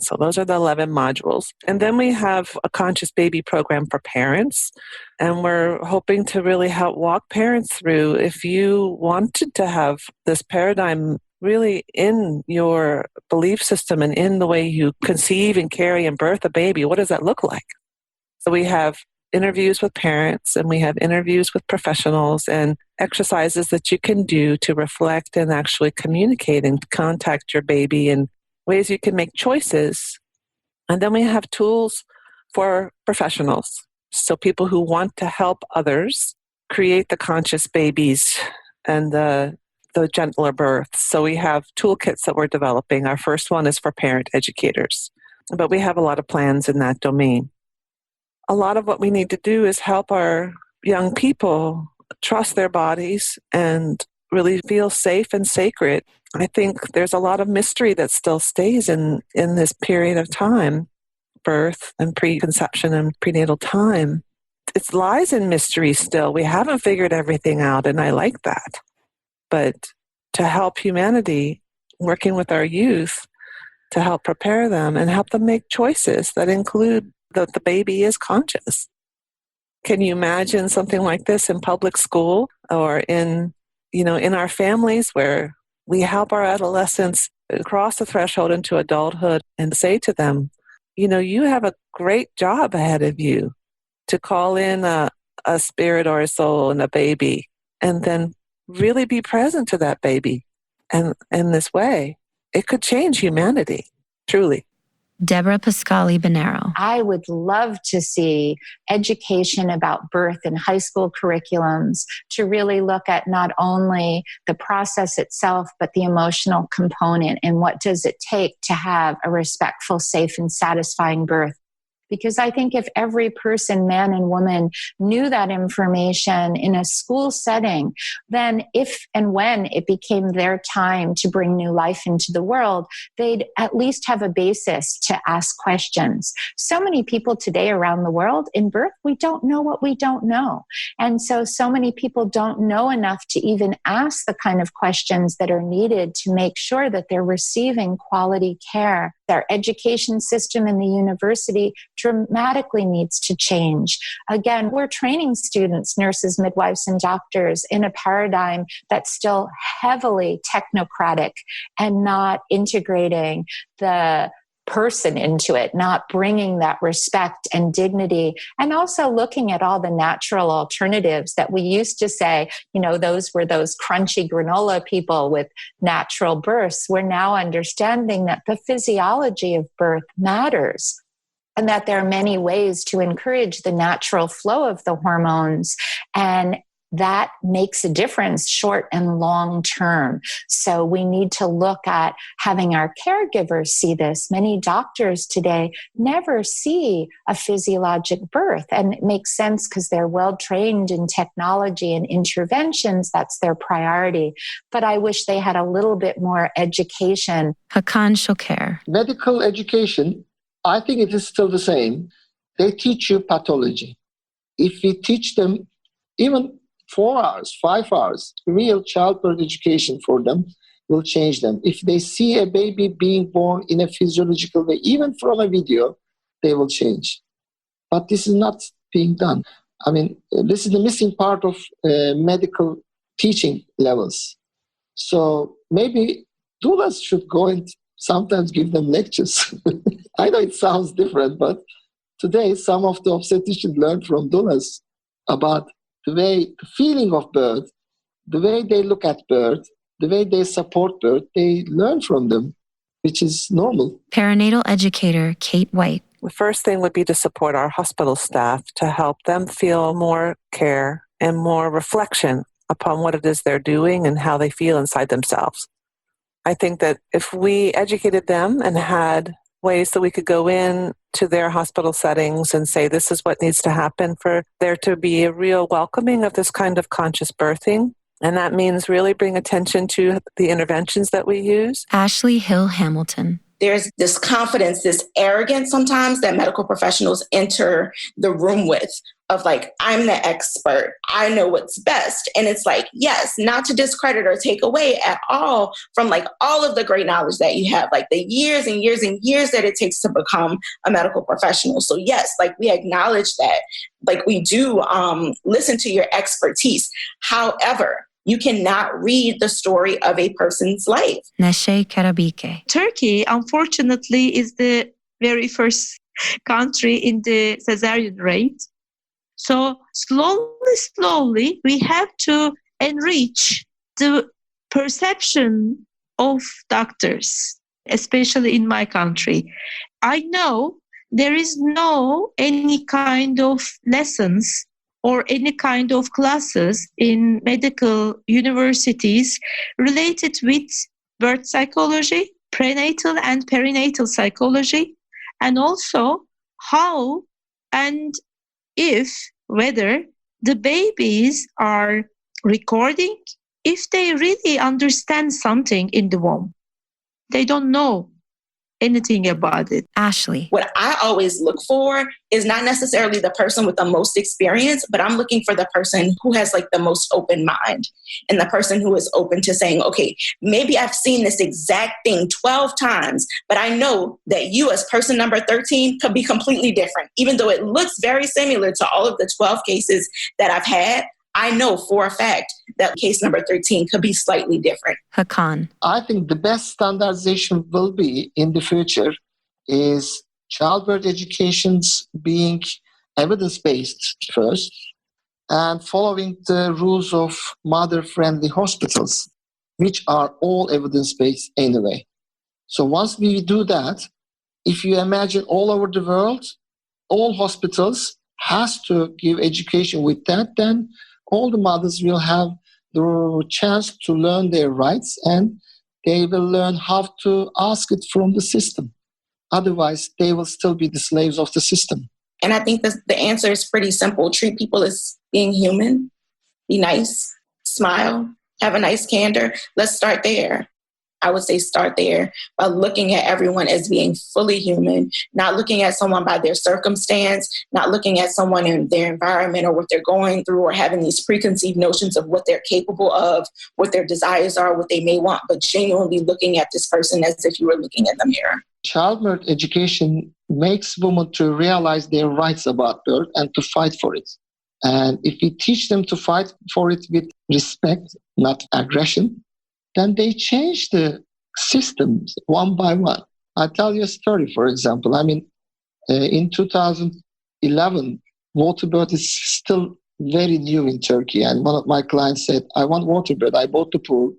So those are the 11 modules. And then we have a conscious baby program for parents. And we're hoping to really help walk parents through, if you wanted to have this paradigm really in your belief system and in the way you conceive and carry and birth a baby, what does that look like? So we have interviews with parents, and we have interviews with professionals, and exercises that you can do to reflect and actually communicate and contact your baby, and ways you can make choices. And then we have tools for professionals. So people who want to help others create the conscious babies and the gentler births. So we have toolkits that we're developing. Our first one is for parent educators, but we have a lot of plans in that domain. A lot of what we need to do is help our young people trust their bodies and really feel safe and sacred. I think there's a lot of mystery that still stays in this period of time, birth and preconception and prenatal time. It lies in mystery still. We haven't figured everything out, and I like that. But to help humanity, working with our youth, to help prepare them and help them make choices that include that the baby is conscious. Can you imagine something like this in public school or in our families, where we help our adolescents cross the threshold into adulthood and say to them, you have a great job ahead of you to call in a spirit or a soul in a baby, and then really be present to that baby. And in this way, it could change humanity, truly. Debra Pascali-Bonaro. I would love to see education about birth in high school curriculums to really look at not only the process itself, but the emotional component and what does it take to have a respectful, safe, and satisfying birth. Because I think if every person, man and woman, knew that information in a school setting, then if and when it became their time to bring new life into the world, they'd at least have a basis to ask questions. So many people today around the world in birth, we don't know what we don't know. And so many people don't know enough to even ask the kind of questions that are needed to make sure that they're receiving quality care. Our education system in the university dramatically needs to change. Again, we're training students, nurses, midwives, and doctors in a paradigm that's still heavily technocratic and not integrating the person into it, not bringing that respect and dignity, and also looking at all the natural alternatives that we used to say, those were those crunchy granola people with natural births. We're now understanding that the physiology of birth matters, and that there are many ways to encourage the natural flow of the hormones, and that makes a difference short and long term. So we need to look at having our caregivers see this. Many doctors today never see a physiologic birth, and it makes sense because they're well trained in technology and interventions. That's their priority. But I wish they had a little bit more education. Hakan. Medical education, I think it is still the same. They teach you pathology. If we teach them even 4 hours, 5 hours, real childbirth education for them will change them. If they see a baby being born in a physiological way, even from a video, they will change. But this is not being done. This is the missing part of medical teaching levels. So maybe doulas should go and sometimes give them lectures. I know it sounds different, but today some of the obstetricians learn from doulas about the feeling of birth, the way they look at birth, the way they support birth, they learn from them, which is normal. Perinatal educator Kate White. The first thing would be to support our hospital staff to help them feel more care and more reflection upon what it is they're doing and how they feel inside themselves. I think that if we educated them and had ways that we could go in to their hospital settings and say, this is what needs to happen for there to be a real welcoming of this kind of conscious birthing And that means really bring attention to the interventions that we use. Ashley Hill Hamilton. There's this confidence, this arrogance sometimes that medical professionals enter the room with of like, I'm the expert. I know what's best. And it's like, yes, not to discredit or take away at all from like all of the great knowledge that you have, like the years and years and years that it takes to become a medical professional. So yes, like we acknowledge that, like we do listen to your expertise. However, you cannot read the story of a person's life. Neshe Karabike. Turkey, unfortunately, is the very first country in the cesarean rate. So slowly, we have to enrich the perception of doctors, especially in my country. I know there is no any kind of lessons or any kind of classes in medical universities related with birth psychology, prenatal and perinatal psychology, and also how and whether the babies are recording, if they really understand something in the womb. They don't know anything about it. Ashley. What I always look for is not necessarily the person with the most experience, but I'm looking for the person who has like the most open mind and the person who is open to saying, okay, maybe I've seen this exact thing 12 times, but I know that you as person number 13 could be completely different. Even though it looks very similar to all of the 12 cases that I've had, I know for a fact that case number 13 could be slightly different. Hakan. I think the best standardization will be in the future is childbirth educations being evidence-based first and following the rules of mother-friendly hospitals, which are all evidence-based anyway. So once we do that, if you imagine all over the world, all hospitals has to give education with that, then all the mothers will have the chance to learn their rights and they will learn how to ask it from the system. Otherwise, they will still be the slaves of the system. And I think the answer is pretty simple. Treat people as being human, be nice, smile, have a nice candor. Let's start there. I would say start there by looking at everyone as being fully human, not looking at someone by their circumstance, not looking at someone in their environment or what they're going through or having these preconceived notions of what they're capable of, what their desires are, what they may want, but genuinely looking at this person as if you were looking in the mirror. Childbirth education makes women to realize their rights about birth and to fight for it. And if we teach them to fight for it with respect, not aggression, then they change the systems one by one. I'll tell you a story, for example. In 2011, water birth is still very new in Turkey. And one of my clients said, I want water birth. I bought the pool.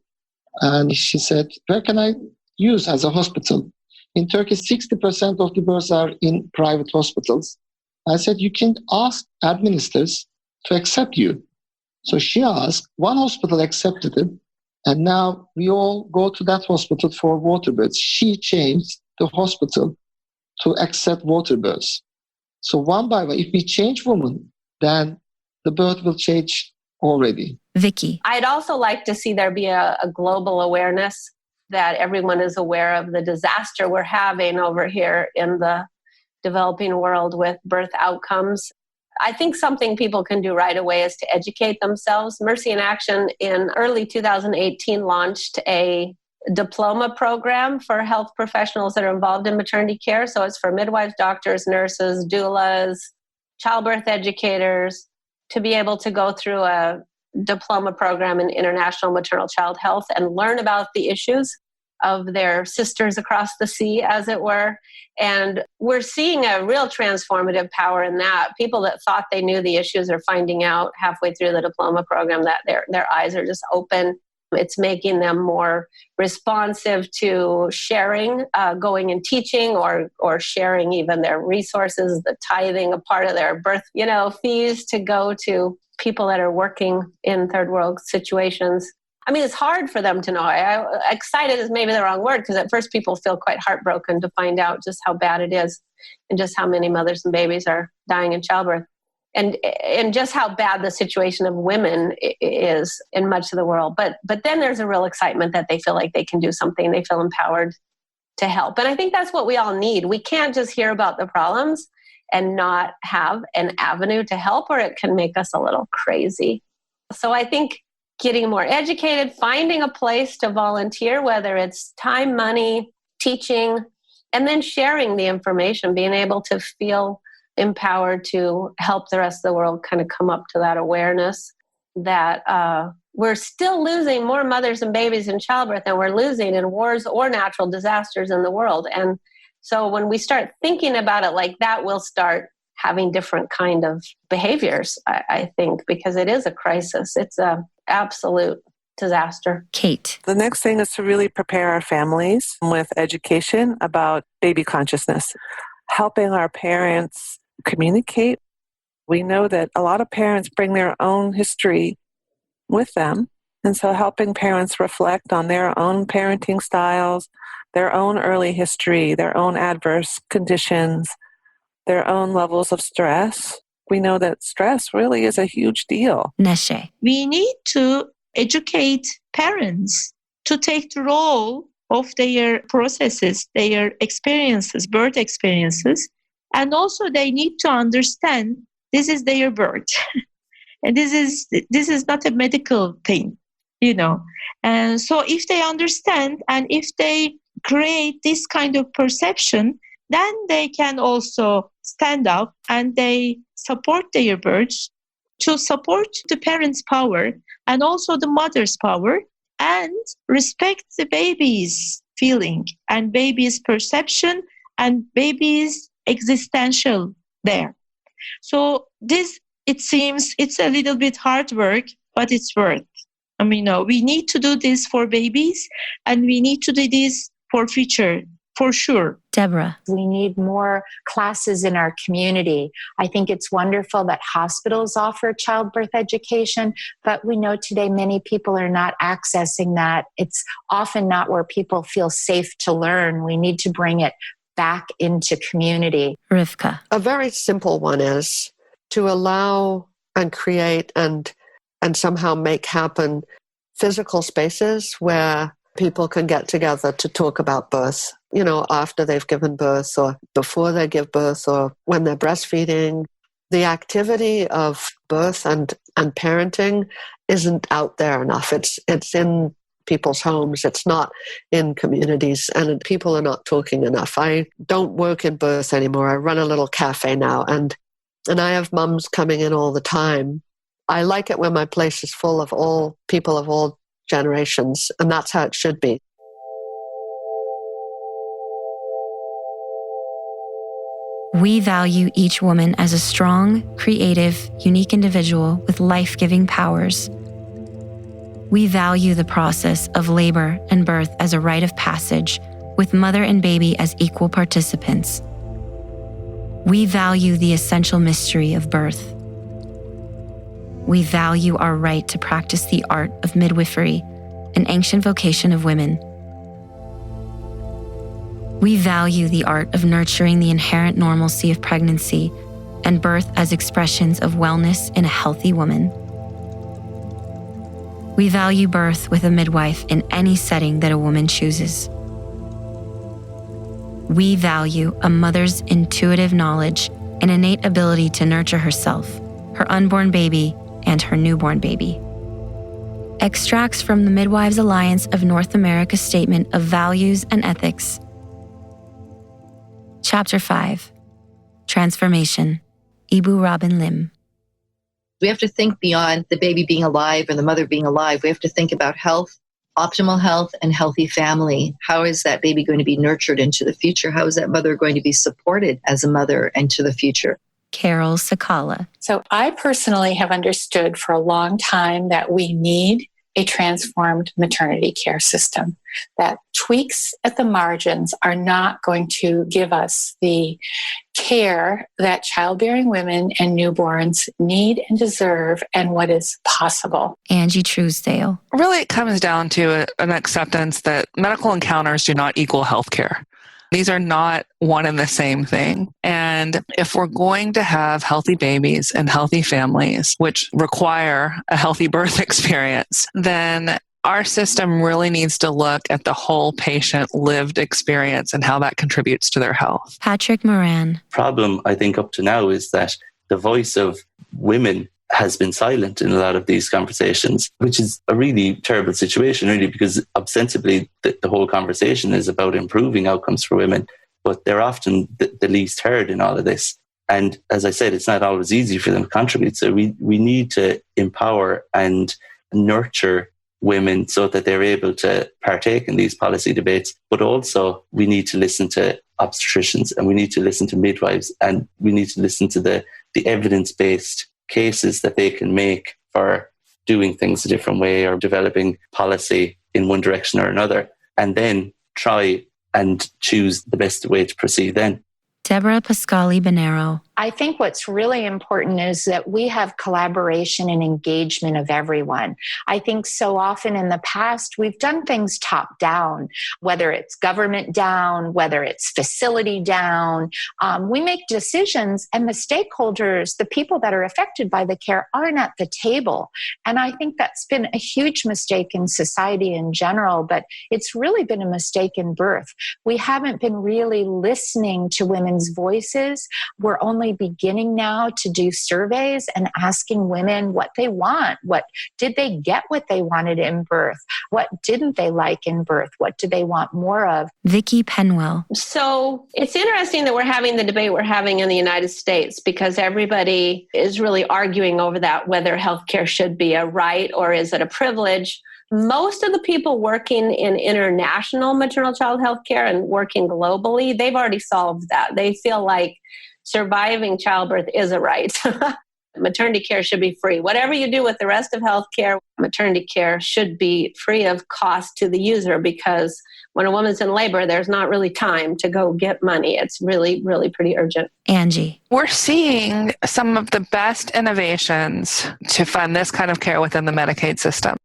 And she said, where can I use as a hospital? In Turkey, 60% of the births are in private hospitals. I said, you can ask administrators to accept you. So she asked, one hospital accepted it. And now we all go to that hospital for water births. She changed the hospital to accept water births. So one by one, if we change women, then the birth will change already. Vicki. I'd also like to see there be a global awareness that everyone is aware of the disaster we're having over here in the developing world with birth outcomes. I think something people can do right away is to educate themselves. Mercy in Action in early 2018 launched a diploma program for health professionals that are involved in maternity care. So it's for midwives, doctors, nurses, doulas, childbirth educators to be able to go through a diploma program in international maternal child health and learn about the issues of their sisters across the sea, as it were. And we're seeing a real transformative power in that. People that thought they knew the issues are finding out halfway through the diploma program that their eyes are just open. It's making them more responsive to sharing, going and teaching or sharing even their resources, the tithing, a part of their birth, fees to go to people that are working in third world situations. I mean, it's hard for them to know. Excited is maybe the wrong word because at first people feel quite heartbroken to find out just how bad it is and just how many mothers and babies are dying in childbirth. and just how bad the situation of women is in much of the world. But then there's a real excitement that they feel like they can do something. They feel empowered to help. And I think that's what we all need. We can't just hear about the problems and not have an avenue to help, or it can make us a little crazy. So I think getting more educated, finding a place to volunteer, whether it's time, money, teaching, and then sharing the information, being able to feel empowered to help the rest of the world kind of come up to that awareness that we're still losing more mothers and babies in childbirth than we're losing in wars or natural disasters in the world. And so when we start thinking about it like that, we'll start having different kind of behaviors, I think, because it is a crisis. It's an absolute disaster. Kate. The next thing is to really prepare our families with education about baby consciousness, helping our parents communicate. We know that a lot of parents bring their own history with them. And so helping parents reflect on their own parenting styles, their own early history, their own adverse conditions, their own levels of stress. We know that stress really is a huge deal. Neshe. We need to educate parents to take the role of their processes, their experiences, birth experiences. And also they need to understand this is their birth. And this is not a medical thing, And so if they understand and if they create this kind of perception, then they can also stand up and they support their birth to support the parents' power and also the mother's power and respect the baby's feeling and baby's perception and baby's existential there. So this, it seems it's a little bit hard work, but it's worth. We need to do this for babies and we need to do this for future, for sure. Debra. We need more classes in our community. I think it's wonderful that hospitals offer childbirth education, but we know today many people are not accessing that. It's often not where people feel safe to learn. We need to bring it back into community. Rivka. A very simple one is to allow and create and somehow make happen physical spaces where people can get together to talk about birth, after they've given birth or before they give birth or when they're breastfeeding. The activity of birth and parenting isn't out there enough. It's in people's homes. It's not in communities, and people are not talking enough. I don't work in birth anymore. I run a little cafe now, and I have mums coming in all the time. I like it when my place is full of all people of all generations, and that's how it should be. We value each woman as a strong, creative, unique individual with life-giving powers. We value the process of labor and birth as a rite of passage, with mother and baby as equal participants. We value the essential mystery of birth. We value our right to practice the art of midwifery, an ancient vocation of women. We value the art of nurturing the inherent normalcy of pregnancy and birth as expressions of wellness in a healthy woman. We value birth with a midwife in any setting that a woman chooses. We value a mother's intuitive knowledge and innate ability to nurture herself, her unborn baby, and her newborn baby. Extracts from the Midwives Alliance of North America's Statement of Values and Ethics. Chapter 5. Transformation. Ibu Robin Lim. We have to think beyond the baby being alive and the mother being alive. We have to think about health, optimal health, and healthy family. How is that baby going to be nurtured into the future? How is that mother going to be supported as a mother into the future? Carol Sakala. So I personally have understood for a long time that we need a transformed maternity care system, that tweaks at the margins are not going to give us the care that childbearing women and newborns need and deserve and what is possible. Angie Truesdale. Really, it comes down to an acceptance that medical encounters do not equal healthcare. These are not one and the same thing. And if we're going to have healthy babies and healthy families, which require a healthy birth experience, then our system really needs to look at the whole patient lived experience and how that contributes to their health. Patrick Moran. Problem, I think, up to now is that the voice of women has been silent in a lot of these conversations, which is a really terrible situation, really, because ostensibly the whole conversation is about improving outcomes for women, but they're often the least heard in all of this. And as I said, it's not always easy for them to contribute. So we need to empower and nurture women so that they're able to partake in these policy debates. But also we need to listen to obstetricians, and we need to listen to midwives, and we need to listen to the evidence-based cases that they can make for doing things a different way or developing policy in one direction or another, and then try and choose the best way to proceed then. Debra Pascali-Bonaro. I think what's really important is that we have collaboration and engagement of everyone. I think so often in the past, we've done things top down, whether it's government down, whether it's facility down. We make decisions and the stakeholders, the people that are affected by the care, aren't at the table. And I think that's been a huge mistake in society in general, but it's really been a mistake in birth. We haven't been really listening to women's voices. We're only beginning now to do surveys and asking women what they want. What did they get what they wanted in birth? What didn't they like in birth? What do they want more of? Vicki Penwell. So it's interesting that we're having the debate we're having in the United States, because everybody is really arguing over that, whether healthcare should be a right or is it a privilege. Most of the people working in international maternal child health care and working globally, they've already solved that. They feel like surviving childbirth is a right. Maternity care should be free. Whatever you do with the rest of healthcare, maternity care should be free of cost to the user, because when a woman's in labor, there's not really time to go get money. It's really, really pretty urgent. Angie. We're seeing some of the best innovations to fund this kind of care within the Medicaid system.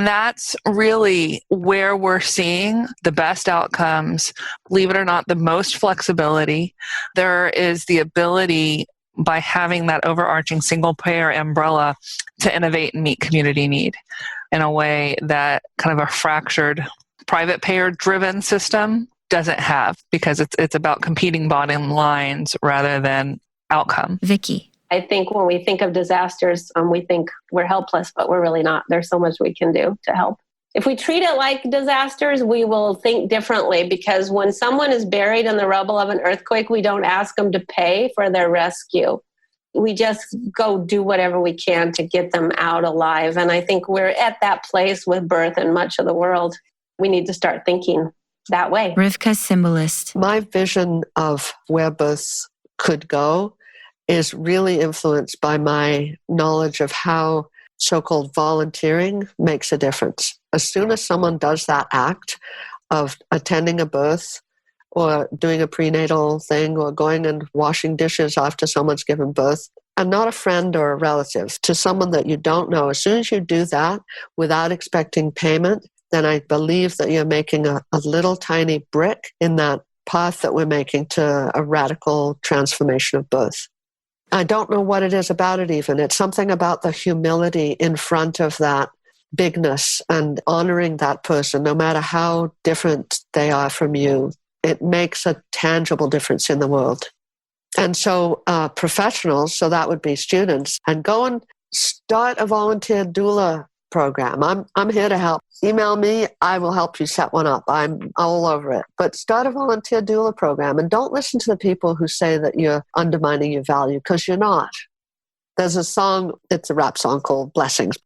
That's really where we're seeing the best outcomes. Believe it or not, the most flexibility. There is the ability, by having that overarching single payer umbrella, to innovate and meet community need in a way that kind of a fractured private payer driven system doesn't have, because it's about competing bottom lines rather than outcome. Vicki. I think when we think of disasters, we think we're helpless, but we're really not. There's so much we can do to help. If we treat it like disasters, we will think differently, because when someone is buried in the rubble of an earthquake, we don't ask them to pay for their rescue. We just go do whatever we can to get them out alive. And I think we're at that place with birth in much of the world. We need to start thinking that way. Rivka Symbolist. My vision of where births could go is really influenced by my knowledge of how so-called volunteering makes a difference. As soon as someone does that act of attending a birth or doing a prenatal thing or going and washing dishes after someone's given birth, and not a friend or a relative, to someone that you don't know, as soon as you do that without expecting payment, then I believe that you're making a little tiny brick in that path that we're making to a radical transformation of birth. I don't know what it is about it even. It's something about the humility in front of that bigness and honoring that person, no matter how different they are from you. It makes a tangible difference in the world. And so professionals, so that would be students, and go and start a volunteer doula program. I'm here to help. Email me. I will help you set one up. I'm all over it. But start a volunteer doula program, and don't listen to the people who say that you're undermining your value, because you're not. There's a song, it's a rap song called Blessings.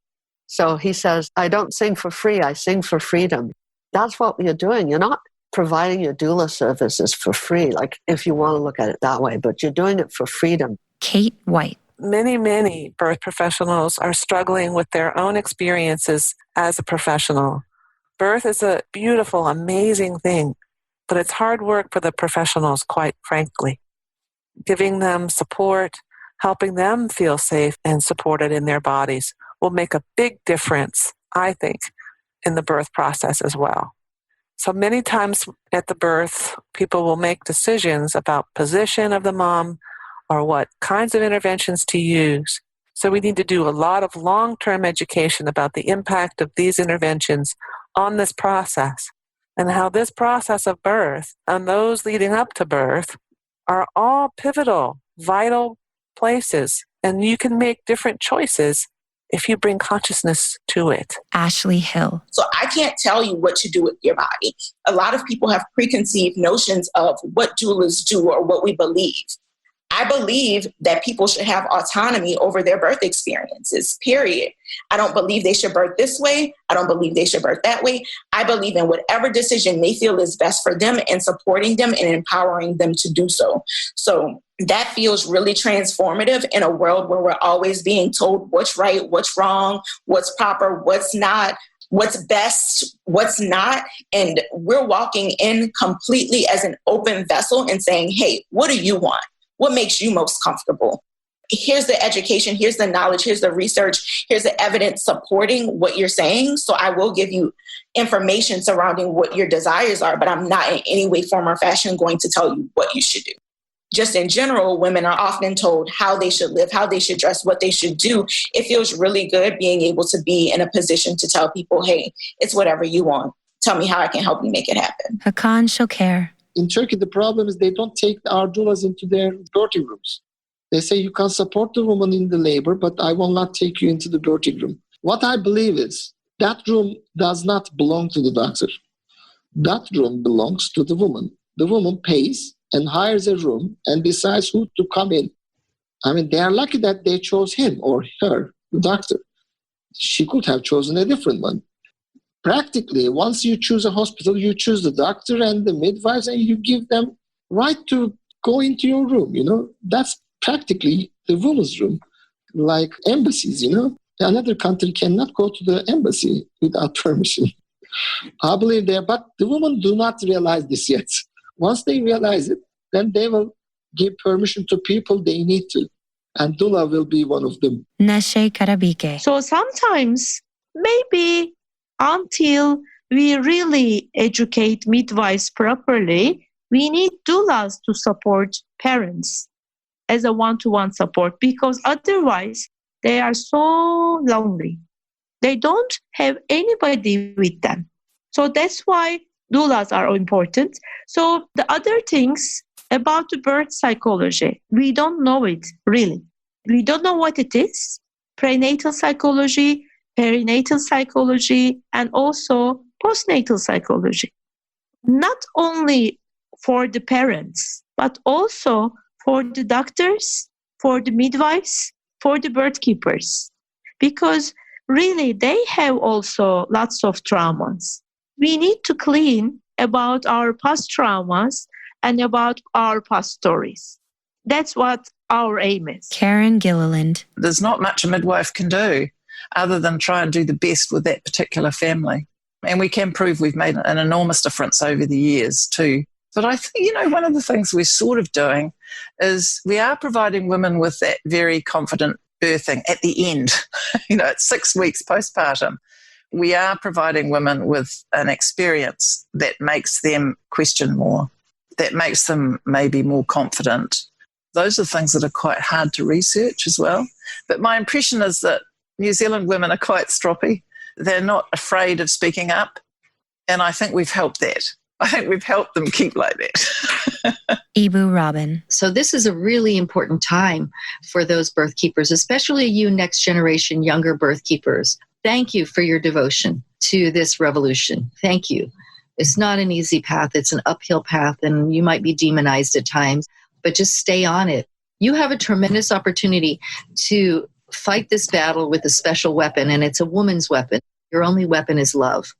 So he says, I don't sing for free, I sing for freedom. That's what you're doing. You're not providing your doula services for free, like if you want to look at it that way, but you're doing it for freedom. Kate White. Many birth professionals are struggling with their own experiences as a professional. Birth is a beautiful, amazing thing, but it's hard work for the professionals, quite frankly. Giving them support, helping them feel safe and supported in their bodies will make a big difference, I think, in the birth process as well. So many times at the birth, people will make decisions about position of the mom or what kinds of interventions to use. So we need to do a lot of long-term education about the impact of these interventions on this process and how this process of birth and those leading up to birth are all pivotal, vital places. And you can make different choices if you bring consciousness to it. Ashley Hill. So I can't tell you what to do with your body. A lot of people have preconceived notions of what doulas do or what we believe. I believe that people should have autonomy over their birth experiences, period. I don't believe they should birth this way. I don't believe they should birth that way. I believe in whatever decision they feel is best for them and supporting them and empowering them to do so. So that feels really transformative in a world where we're always being told what's right, what's wrong, what's proper, what's not, what's best, what's not. And we're walking in completely as an open vessel and saying, hey, what do you want? What makes you most comfortable? Here's the education, here's the knowledge, here's the research, here's the evidence supporting what you're saying. So I will give you information surrounding what your desires are, but I'm not in any way, form, or fashion going to tell you what you should do. Just in general, women are often told how they should live, how they should dress, what they should do. It feels really good being able to be in a position to tell people, hey, it's whatever you want. Tell me how I can help you make it happen. Hakan Shoker. In Turkey, the problem is they don't take our doulas into their birthing rooms. They say you can support the woman in the labor, but I will not take you into the birthing room. What I believe is that room does not belong to the doctor. That room belongs to the woman. The woman pays and hires a room and decides who to come in. I mean, they are lucky that they chose him or her, the doctor. She could have chosen a different one. Practically, once you choose a hospital, you choose the doctor and the midwives, and you give them right to go into your room, That's practically the woman's room, like embassies, Another country cannot go to the embassy without permission. I believe there, but the women do not realize this yet. Once they realize it, then they will give permission to people they need to. And doula will be one of them. Neshe Karabike. So sometimes, maybe until we really educate midwives properly, we need doulas to support parents as a one-to-one support, because otherwise they are so lonely. They don't have anybody with them. So that's why doulas are important. So the other things about the birth psychology, we don't know it really. We don't know what it is. Prenatal psychology, perinatal psychology, and also postnatal psychology. Not only for the parents, but also for the doctors, for the midwives, for the birth keepers. Because really, they have also lots of traumas. We need to clean about our past traumas and about our past stories. That's what our aim is. Karen Gilliland. There's not much a midwife can do other than try and do the best with that particular family. And we can prove we've made an enormous difference over the years too. But I think, one of the things we're sort of doing is we are providing women with that very confident birthing at the end, at 6 weeks postpartum. We are providing women with an experience that makes them question more, that makes them maybe more confident. Those are things that are quite hard to research as well. But my impression is that New Zealand women are quite stroppy. They're not afraid of speaking up. And I think we've helped that. I think we've helped them keep like that. Ibu Robin. So this is a really important time for those birth keepers, especially you next generation younger birth keepers. Thank you for your devotion to this revolution. Thank you. It's not an easy path. It's an uphill path, and you might be demonized at times, but just stay on it. You have a tremendous opportunity to fight this battle with a special weapon, and it's a woman's weapon. Your only weapon is love.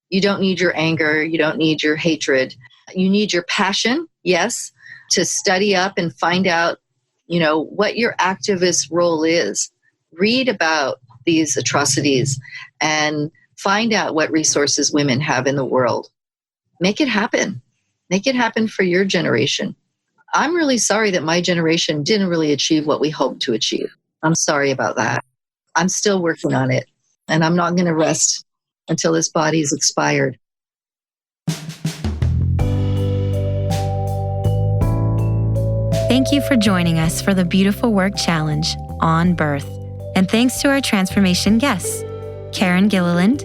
You don't need your anger. You don't need your hatred. You need your passion, yes, to study up and find out, what your activist role is. Read about these atrocities and find out what resources women have in the world. Make it happen. Make it happen for your generation. I'm really sorry that my generation didn't really achieve what we hoped to achieve. I'm sorry about that. I'm still working on it, and I'm not going to rest until this body is expired. Thank you for joining us for the Beautiful Work Challenge on birth. And thanks to our transformation guests, Karen Gilliland,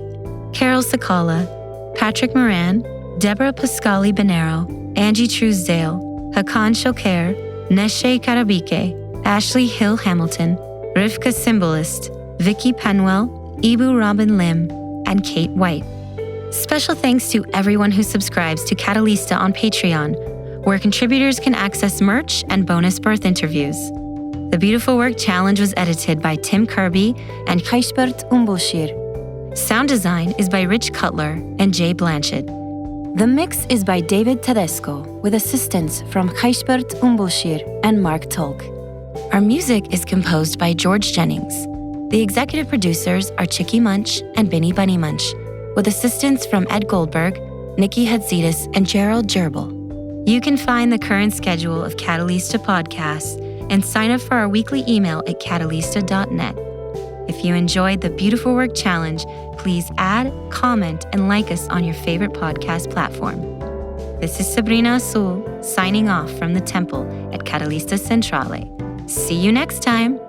Carol Sakala, Patrick Moran, Debra Pascali-Bonaro, Angie Truesdale, Hakan Shoker, Neshe Karabike, Ashley Hill Hamilton, Rivka Symbolist, Vicki Penwell, Ibu Robin Lim, and Kate White. Special thanks to everyone who subscribes to Catalista on Patreon, where contributors can access merch and bonus birth interviews. The Beautiful Work Challenge was edited by Tim Kirby and Kajsbert Umboshir. Sound design is by Rich Cutler and Jay Blanchett. The mix is by David Tedesco, with assistance from Kajsbert Umboshir and Mark Tolk. Our music is composed by George Jennings. The executive producers are Chicky Munch and Binny Bunny Munch, with assistance from Ed Goldberg, Nikki Hatzidis, and Gerald Gerbil. You can find the current schedule of Catalista podcasts and sign up for our weekly email at catalista.net. If you enjoyed the Beautiful Work Challenge, please add, comment, and like us on your favorite podcast platform. This is Sabrina Azul, signing off from the temple at Catalista Centrale. See you next time.